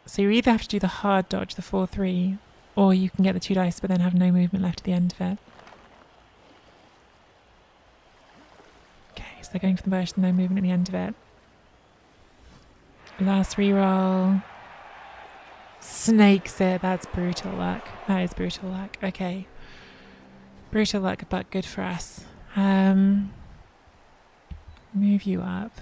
So you either have to do the hard dodge, the 4-3, or you can get the 2 dice but then have no movement left at the end of it. Okay, so they're going for the bush and no movement at the end of it. Last reroll. Snakes it. That's brutal luck. That is brutal luck. Okay. Brutal luck, but good for us. Move you up.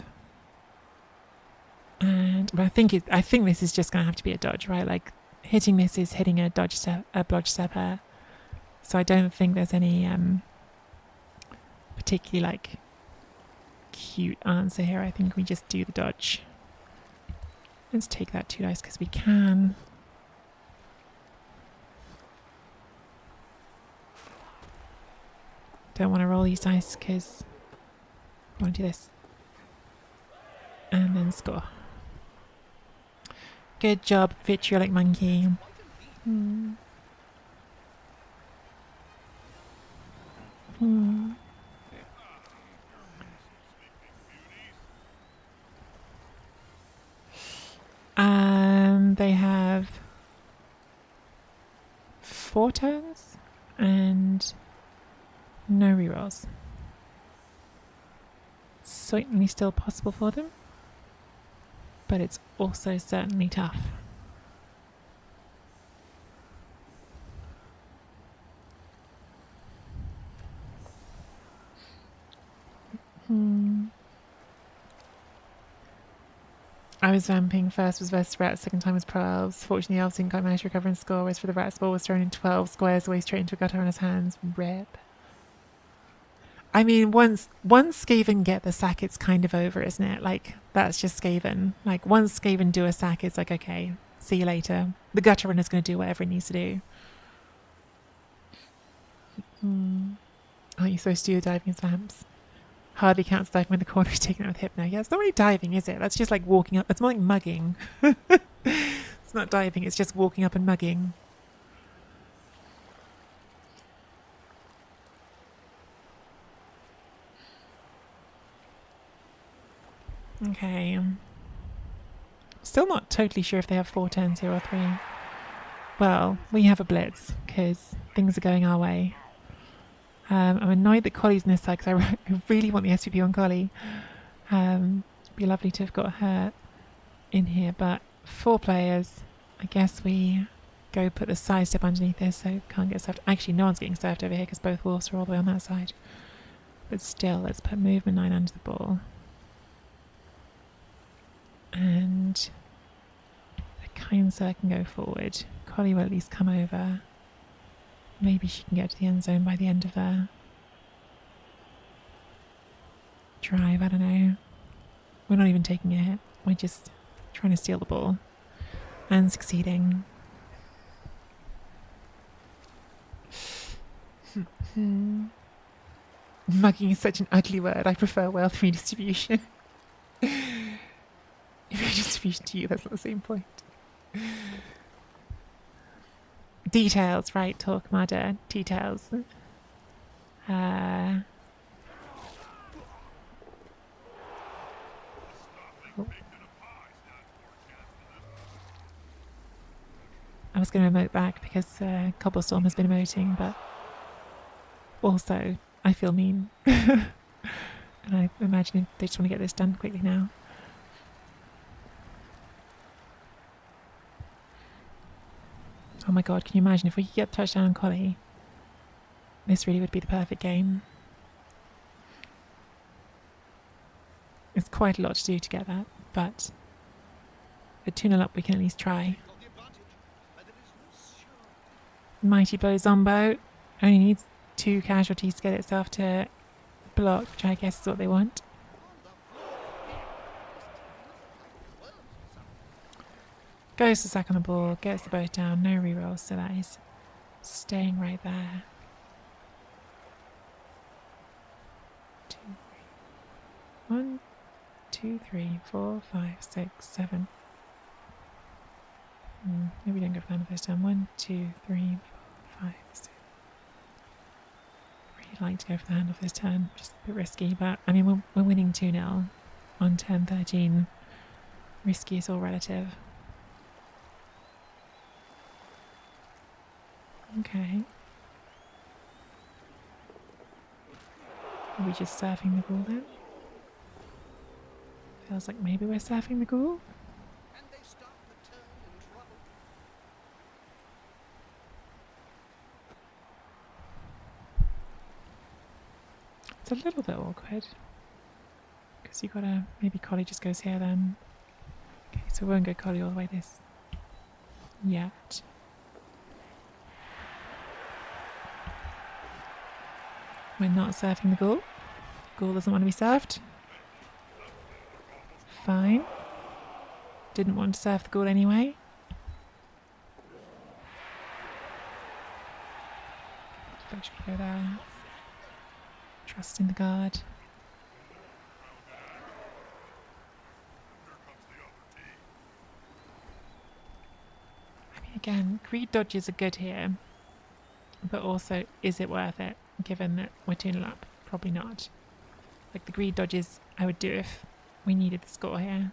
And I think this is just going to have to be a dodge, right? Like hitting this is hitting a blodge stepper. So I don't think there's any particularly like cute answer here. I think we just do the dodge. Let's take that 2 dice because we can. Don't want to roll these dice because I want to do this. And then score. Good job, vitriolic monkey. Hmm. Hmm. They have 4 turns and no rerolls. Certainly still possible for them, but it's also certainly tough. I was vamping. First was versus rats, second time was pro elves. Fortunately, elves didn't quite manage to recover and score, whereas for the rats, ball was thrown in 12 squares away straight into a gutter on his hands. Rip. I mean, once Skaven get the sack, it's kind of over, isn't it? Like, that's just Skaven. Like, once Skaven do a sack, it's like, okay, see you later. The gutter runner's going to do whatever it needs to do. Aren't you supposed to do diving as vamps? Hardly counts diving when the corner is taken out with hypno. Yeah, it's not really diving, is it? That's just like walking up. It's more like mugging. It's not diving, it's just walking up and mugging. Okay. Still not totally sure if they have 4 turns here or 3. Well, we have a blitz because things are going our way. I'm annoyed that Collie's in this side because I really want the SVP on Collie. It'd be lovely to have got her in here, but 4 players. I guess we go put the sidestep underneath this so can't get served. Actually, no one's getting served over here because both wolves are all the way on that side. But still, let's put movement 9 under the ball. And the kind sir can go forward. Collie will at least come over. Maybe she can get to the end zone by the end of the drive, I don't know. We're not even taking a hit. We're just trying to steal the ball. And succeeding. Mugging is such an ugly word. I prefer wealth redistribution. Redistribution to you, that's not the same point. Details, right, talk, Mada. Details. I was going to emote back because Cobblestorm has been emoting, but also I feel mean. And I imagine they just want to get this done quickly now. Oh my god, can you imagine if we could get a touchdown on Collie? This really would be the perfect game. It's quite a lot to do to get that, but at 2-0 up we can at least try. Mighty Blow Zombo only needs 2 casualties to get itself to block, which I guess is what they want. Goes to sack on the ball, gets the boat down, no rerolls, so that is staying right there. 1, 2, 3, 4, 5, 6, 7. Maybe we don't go for the hand of this turn. 1, 2, 3, 4, 5, 6. Really like to go for the hand of this turn, just a bit risky, but I mean we're winning 2-0 on turn 13. Risky is all relative. Okay. Are we just surfing the ghoul then? Feels like maybe we're surfing the ghoul. It's a little bit awkward. Because you gotta, maybe Collie just goes here then. Okay, so we won't go Collie all the way this yet. We're not surfing the ghoul. Ghoul doesn't want to be surfed. Fine. Didn't want to surf the ghoul anyway. I should go there. Trust in the guard. I mean, again, greed dodges are good here. But also, is it worth it, given that we're 2-0 up? Probably not. Like, the greed dodges I would do if we needed the score here.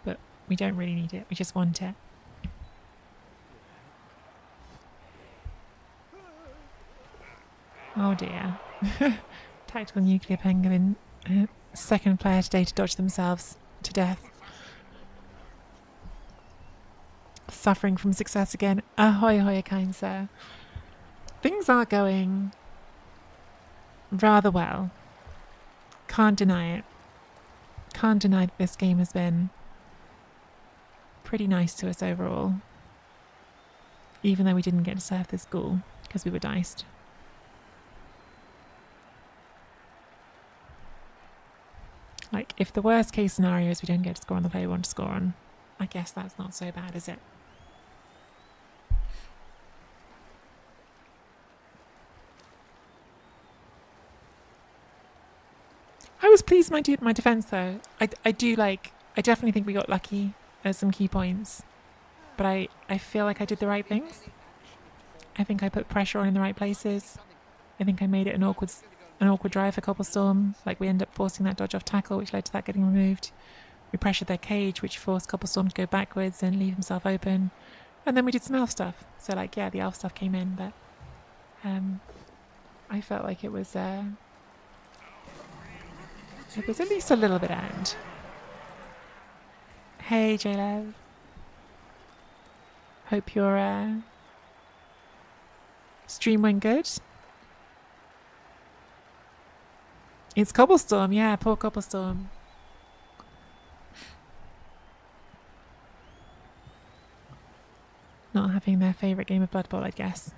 But we don't really need it, we just want it. Oh dear. Tactical nuclear penguin. Second player today to dodge themselves to death. Suffering from success again. Ahoy, ahoy, kind sir. Things are going rather well. Can't deny it. Can't deny that this game has been pretty nice to us overall. Even though we didn't get to surf this ghoul because we were diced. Like, if the worst case scenario is we don't get to score on the player we want to score on, I guess that's not so bad, is it? I was pleased with my defence though. I definitely think we got lucky at some key points. But I feel like I did the right things. I think I put pressure on in the right places. I think I made it an awkward drive for Cobblestorm. Like, we ended up forcing that dodge off tackle, which led to that getting removed. We pressured their cage, which forced Cobblestorm to go backwards and leave himself open. And then we did some elf stuff. So, like, yeah, the elf stuff came in, but I felt like it was at least a little bit earned. Hey, J-Lev. Hope your stream went good. It's Cobblestorm, yeah, poor Cobblestorm. Not having their favourite game of Blood Bowl, I guess.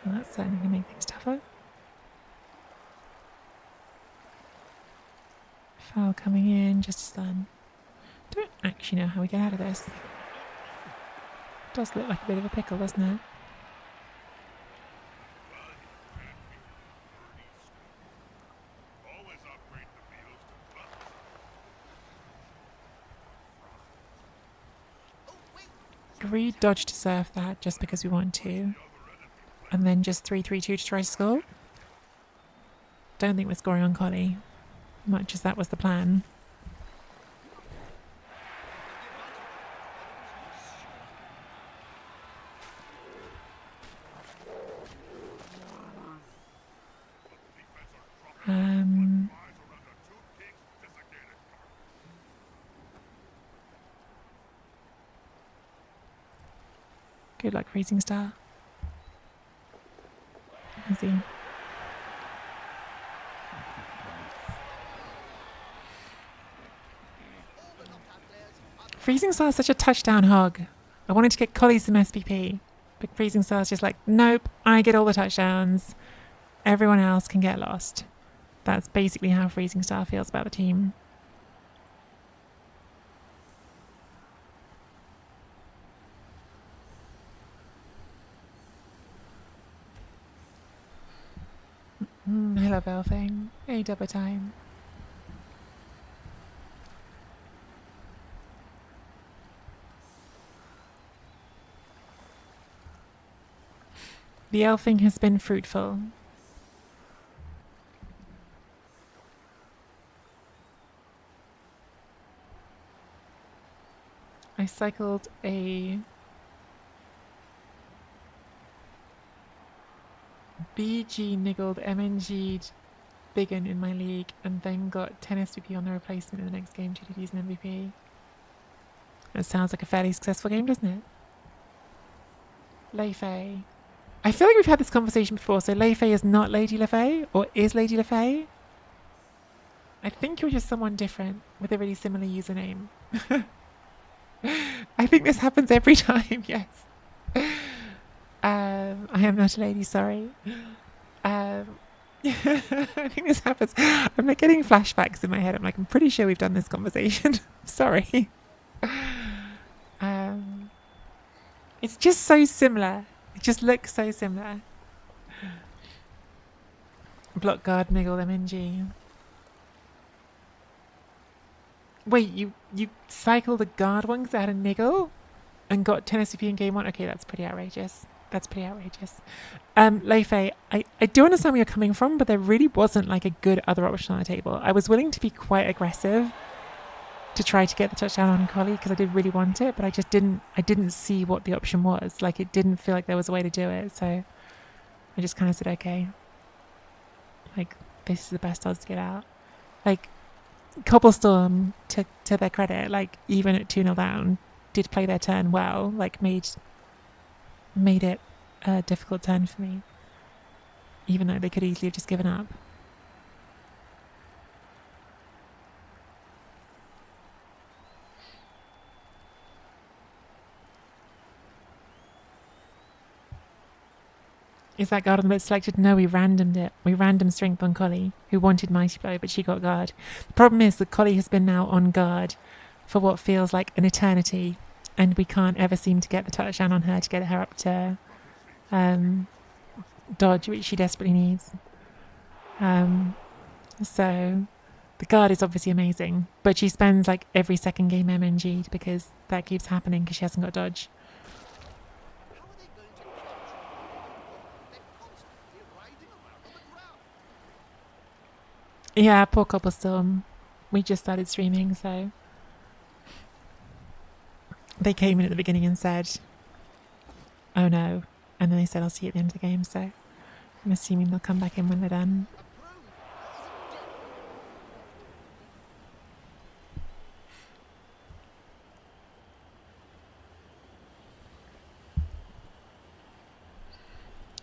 Well, that's certainly going to make things tougher. Foul coming in, just a stun. Don't actually know how we get out of this. Does look like a bit of a pickle, doesn't it? Greed dodge to surf that just because we want to. And then just 3-3-2 to try to score. Don't think we're scoring on Collie, much as that was the plan. Good luck, Freezing Star. Easy. Freezing Star is such a touchdown hog. I wanted to get Collie some SPP, but Freezing Star is just like, nope, I get all the touchdowns. Everyone else can get lost. That's basically how Freezing Star feels about the team. I love elfing. A-double time. The elfing has been fruitful. I cycled a BG niggled MNG'd Biggin in my league and then got 10 SVP on the replacement in the next game to use an MVP. That sounds like a fairly successful game, doesn't it? Lei-Fei. I feel like we've had this conversation before, so Lei-Fei is not Lady Lei-Fei, or is Lady Lei-Fei? I think you're just someone different with a really similar username. I think this happens every time, yes. I am not a lady, sorry. I think this happens. I'm like getting flashbacks in my head. I'm like, I'm pretty sure we've done this conversation. Sorry. It's just so similar. It just looks so similar. Block guard, niggle them MG. Wait, you cycled a guard one because I had a niggle and got 10 SCP in game one? Okay, that's pretty outrageous. That's pretty outrageous. Leifei, I do understand where you're coming from, but there really wasn't like a good other option on the table. I was willing to be quite aggressive to try to get the touchdown on Collie because I did really want it, but I didn't see what the option was. Like, it didn't feel like there was a way to do it, so I just kind of said, okay, like, this is the best odds to get out. Like, Cobblestorm, to their credit, like, even at 2-0 down, did play their turn well, like, made it a difficult turn for me, even though they could easily have just given up. Is that guard on the bit selected? No, we randomed it. We random strength on Collie, who wanted Mighty Blow, but she got guard. The problem is that Collie has been now on guard for what feels like an eternity, and we can't ever seem to get the touchdown on her to get her up to dodge, which she desperately needs. So the guard is obviously amazing, but she spends like every second game MNG'd because that keeps happening because she hasn't got dodge. Yeah, poor Cobblestorm. We just started streaming, so they came in at the beginning and said, oh no, and then they said I'll see you at the end of the game, so I'm assuming they'll come back in when they're done.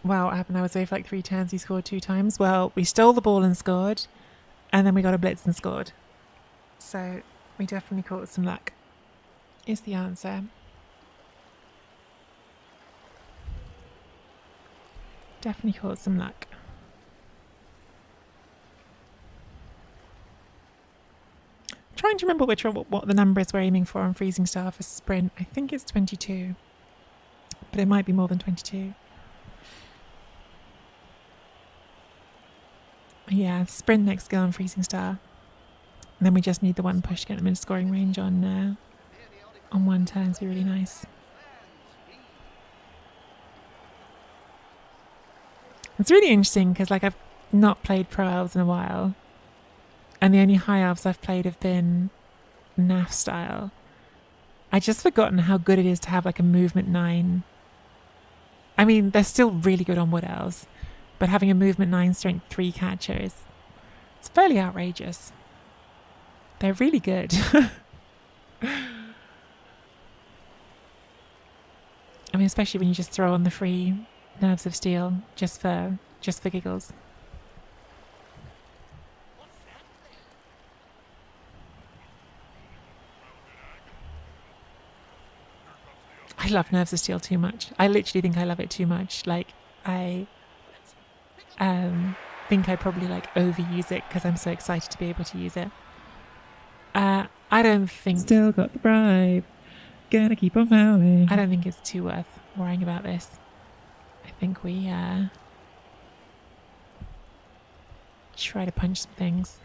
Wow, what happened? I was away for like 3 turns, he scored 2 times. Well, we stole the ball and scored, and then we got a blitz and scored. So we definitely caught some luck, is the answer. Definitely caught some luck. I'm trying to remember what the number is we're aiming for on Freezing Star for sprint. I think it's 22, but it might be more than 22. Yeah, sprint next skill on Freezing Star. And then we just need the one push to get them in scoring range on 1 turn. It's really nice. It's really interesting because like I've not played Pro Elves in a while, and the only High Elves I've played have been NAF style. I just forgotten how good it is to have like a movement 9. I mean, they're still really good on Wood Elves, but having a movement 9 strength 3 catcher it's fairly outrageous. They're really good. I mean, especially when you just throw on the free Nerves of Steel just for giggles. I love Nerves of Steel too much. I literally think I love it too much. Like, I think I probably like overuse it because I'm so excited to be able to use it. I don't think... Still got the bribe. Gonna keep on fouling. I don't think it's too worth worrying about this. I think we try to punch some things.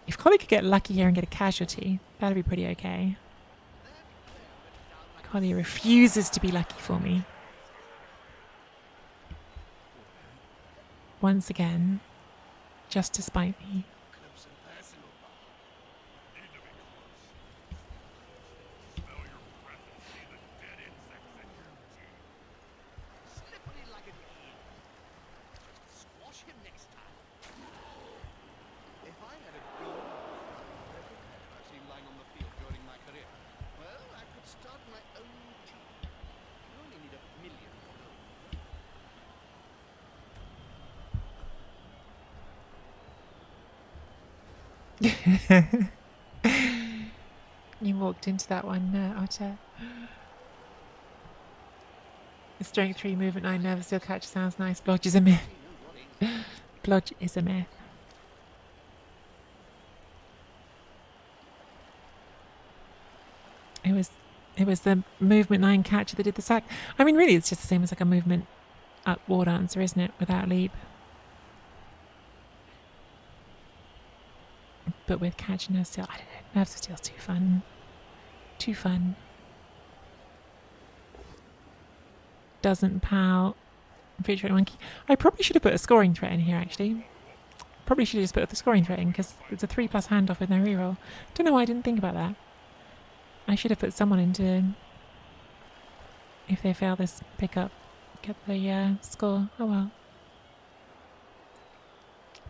If Collie could get lucky here and get a casualty, that'd be pretty okay. Collie refuses to be lucky for me. Once again, just to spite me. You walked into that one, Otter. Strength 3, movement 9, nervous steel catch sounds nice. Blodge is a myth. Blodge is a myth. It was the movement 9 catcher that did the sack. I mean, really, it's just the same as like a movement up war dancer, isn't it? Without leap. But with catch and nerve steel, I don't know. Nerve steel's too fun. Too fun. Doesn't pout. Featuring monkey. I probably should have put a scoring threat in here, actually. Probably should have just put the scoring threat in because it's a 3+ handoff with no reroll. Don't know why I didn't think about that. I should have put someone into, if they fail this pickup, get the score. Oh well.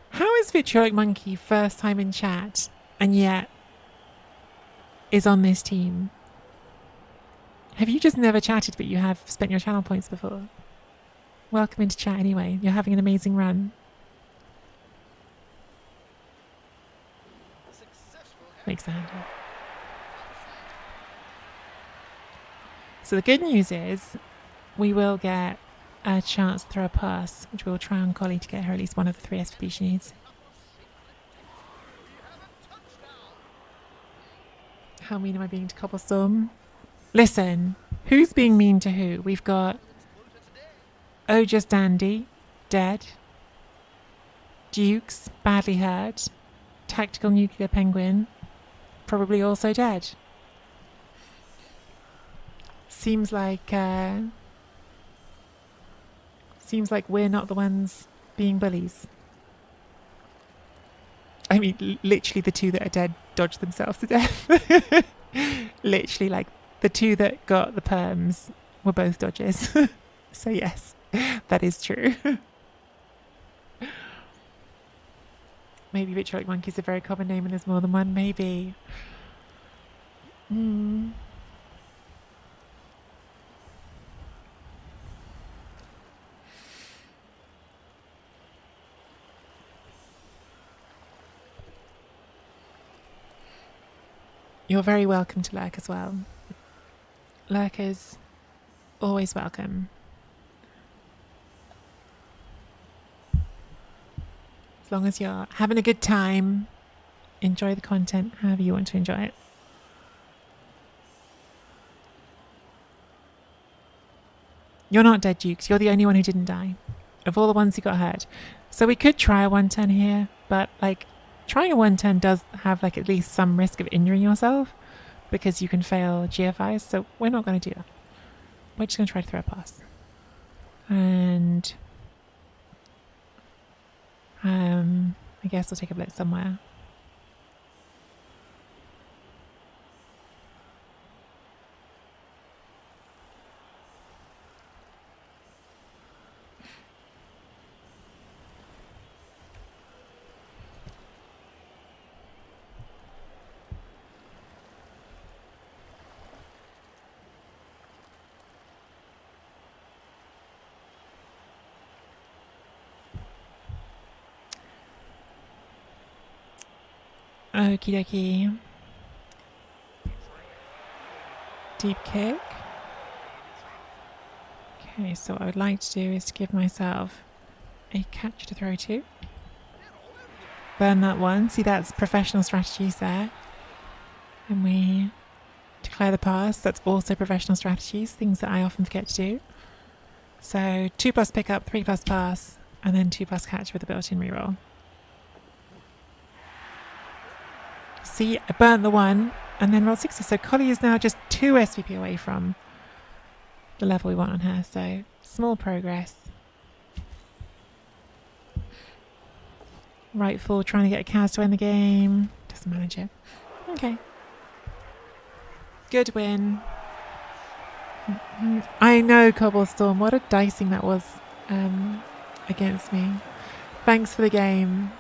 How is Vitriolic Monkey first time in chat and yet is on this team? Have you just never chatted but you have spent your channel points before? Welcome into chat anyway. You're having an amazing run. Makes the hand up. So the good news is we will get a chance to throw a pass, which we'll try on Collie to get her at least one of the 3 SVP she needs. How mean am I being to Cobblestorm? Listen, who's being mean to who? We've got Oh Just Dandy, dead. Dukes, badly hurt. Tactical Nuclear Penguin, probably also dead. Seems like we're not the ones being bullies. I mean, literally the 2 that are dead dodged themselves to death. Literally, like, the 2 that got the perms were both dodges. So yes, that is true. Maybe Vitriolic Monkey is a very common name and there's more than one. Maybe. You're very welcome to lurk as well. Lurkers, always welcome. As long as you're having a good time, enjoy the content however you want to enjoy it. You're not dead, Dukes. You're the only one who didn't die of all the ones who got hurt. So we could try a 1-turn here, but like trying a 1-turn does have like at least some risk of injuring yourself because you can fail GFIs. So we're not going to do that. We're just going to try to throw a pass. And I guess we'll take a blitz somewhere. Okie dokie. Deep kick. Okay, so what I would like to do is to give myself a catch to throw to. Burn that one. See, that's professional strategies there. And we declare the pass. That's also professional strategies, things that I often forget to do. So 2+ pickup, 3+ pass, and then 2+ catch with a built-in reroll. See, I burnt the one and then rolled 60. So Collie is now just 2 SVP away from the level we want on her. So small progress. Rightful trying to get a Kaz to win the game. Doesn't manage it. Okay. Good win. I know, Cobblestorm. What a dicing that was against me. Thanks for the game.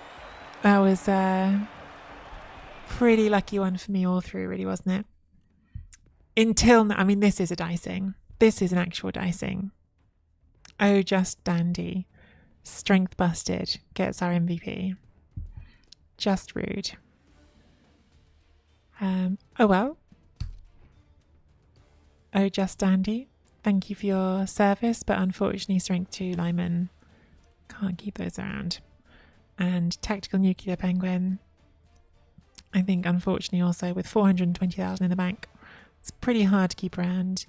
That was pretty lucky one for me all through, really, wasn't it? Until now, I mean, this is a dicing. This is an actual dicing. Oh, just dandy. Strength busted. Gets our MVP. Just rude. Oh well. Oh, just dandy. thank you for your service, but unfortunately Strength 2 linemen can't keep those around. And Tactical Nuclear Penguin, I think unfortunately also with 420,000 in the bank, it's pretty hard to keep around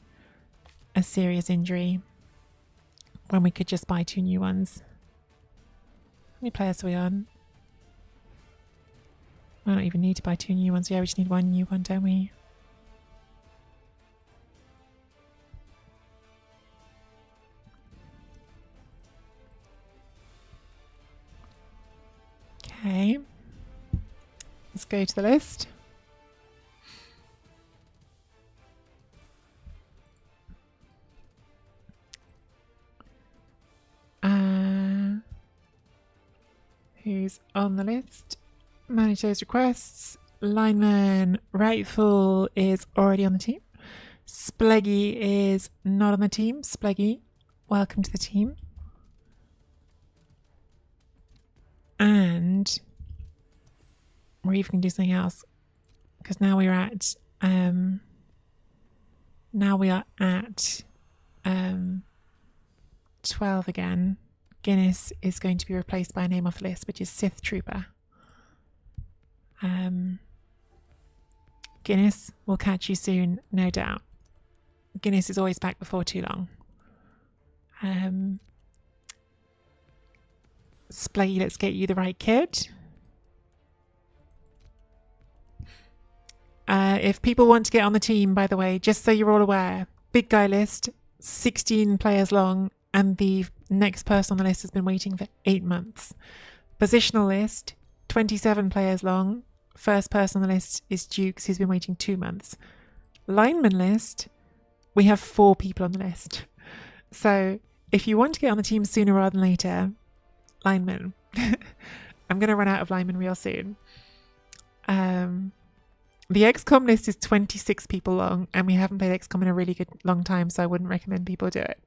a serious injury when we could just buy 2 new ones. How many players are we on? I don't even need to buy 2 new ones. Yeah, we just need 1 new one, don't we? Okay. Let's go to the list. Who's on the list? Manage those requests. Lineman Rightful is already on the team. Spleggy is not on the team. Spleggy, welcome to the team. And we're even going to do something else because now we're at 12 again. Guinness is going to be replaced by a name off the list, which is Sith Trooper. Guinness will catch you soon, no doubt. Guinness is always back before too long. Spleggy, let's get you the right kid. If people want to get on the team, by the way, just so you're all aware, big guy list, 16 players long, and the next person on the list has been waiting for 8 months. Positional list, 27 players long. First person on the list is Dukes, who's been waiting 2 months. Lineman list, we have 4 people on the list. So if you want to get on the team sooner rather than later, lineman. I'm going to run out of linemen real soon. The XCOM list is 26 people long, and we haven't played XCOM in a really good long time, so I wouldn't recommend people do it.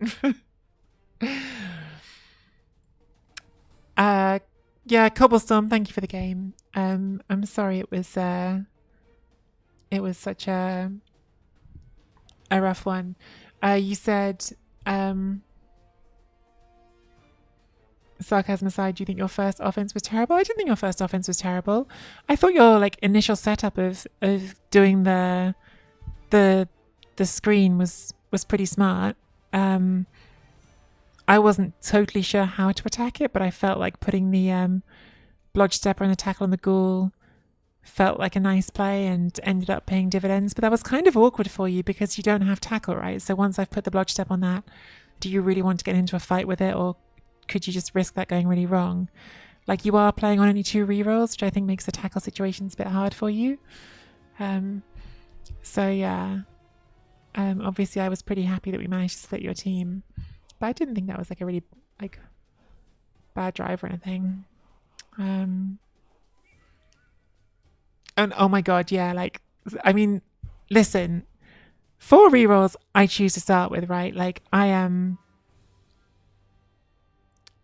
Yeah, Cobblestorm, thank you for the game. I'm sorry it was such a rough one. You said, sarcasm aside, do you think your first offense was terrible? I didn't think your first offense was terrible. I thought your like initial setup of doing the screen was pretty smart. I wasn't totally sure how to attack it, but I felt like putting the Blodge Stepper and the tackle on the ghoul felt like a nice play and ended up paying dividends. But that was kind of awkward for you because you don't have tackle, right? So once I've put the Blodge Step on that, do you really want to get into a fight with it, or could you just risk that going really wrong? Like, you are playing on only 2 rerolls, which I think makes the tackle situations a bit hard for you. So yeah, obviously I was pretty happy that we managed to split your team. But I didn't think that was like a really like bad drive or anything. And oh my god, yeah, like, I mean, listen, 4 rerolls I choose to start with, right? Like, I am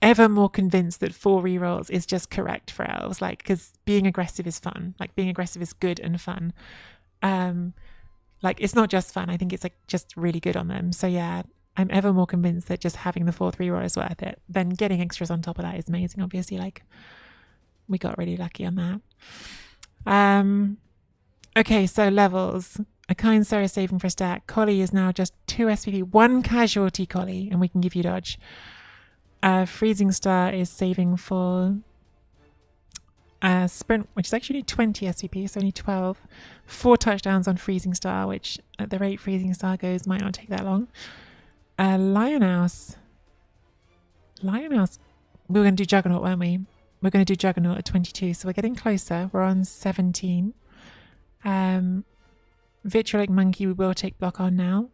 ever more convinced that 4 rerolls is just correct for elves, like, because being aggressive is fun. Like, being aggressive is good and fun. Like, it's not just fun, I think it's like just really good on them. So yeah, I'm ever more convinced that just having the 4th reroll is worth it. Then getting extras on top of that is amazing, obviously. Like, we got really lucky on that. Okay, so levels. A kind sir is saving for a stat. Collie is now just 2 SPP, 1 casualty Collie, and we can give you dodge. Freezing Star is saving for sprint, which is actually 20 SPP, so only 12. 4 touchdowns on Freezing Star, which at the rate Freezing Star goes might not take that long. Lionhouse, we were going to do Juggernaut, weren't we? We're going to do Juggernaut at 22, so we're getting closer. We're on 17. Vitriolic Monkey, we will take block on now.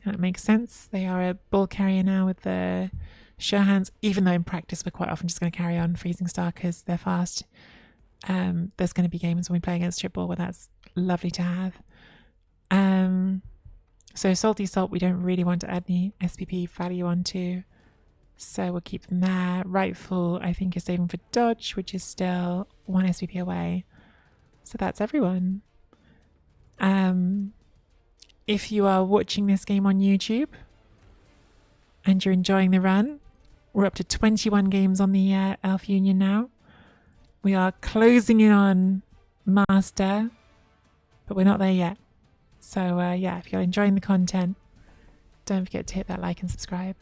That makes sense. They are a ball carrier now with the sure hands, even though in practice we're quite often just going to carry on Freezing Star because they're fast. There's going to be games when we play against Trip Ball where that's lovely to have. So Salty Salt, we don't really want to add any SPP value onto, so we'll keep them there. Rightful, I think, is saving for dodge, which is still 1 SPP away. So that's everyone. if you are watching this game on YouTube and you're enjoying the run, we're up to 21 games on the Elf Union now. We are closing in on Master, but we're not there yet. So yeah, if you're enjoying the content, don't forget to hit that like and subscribe.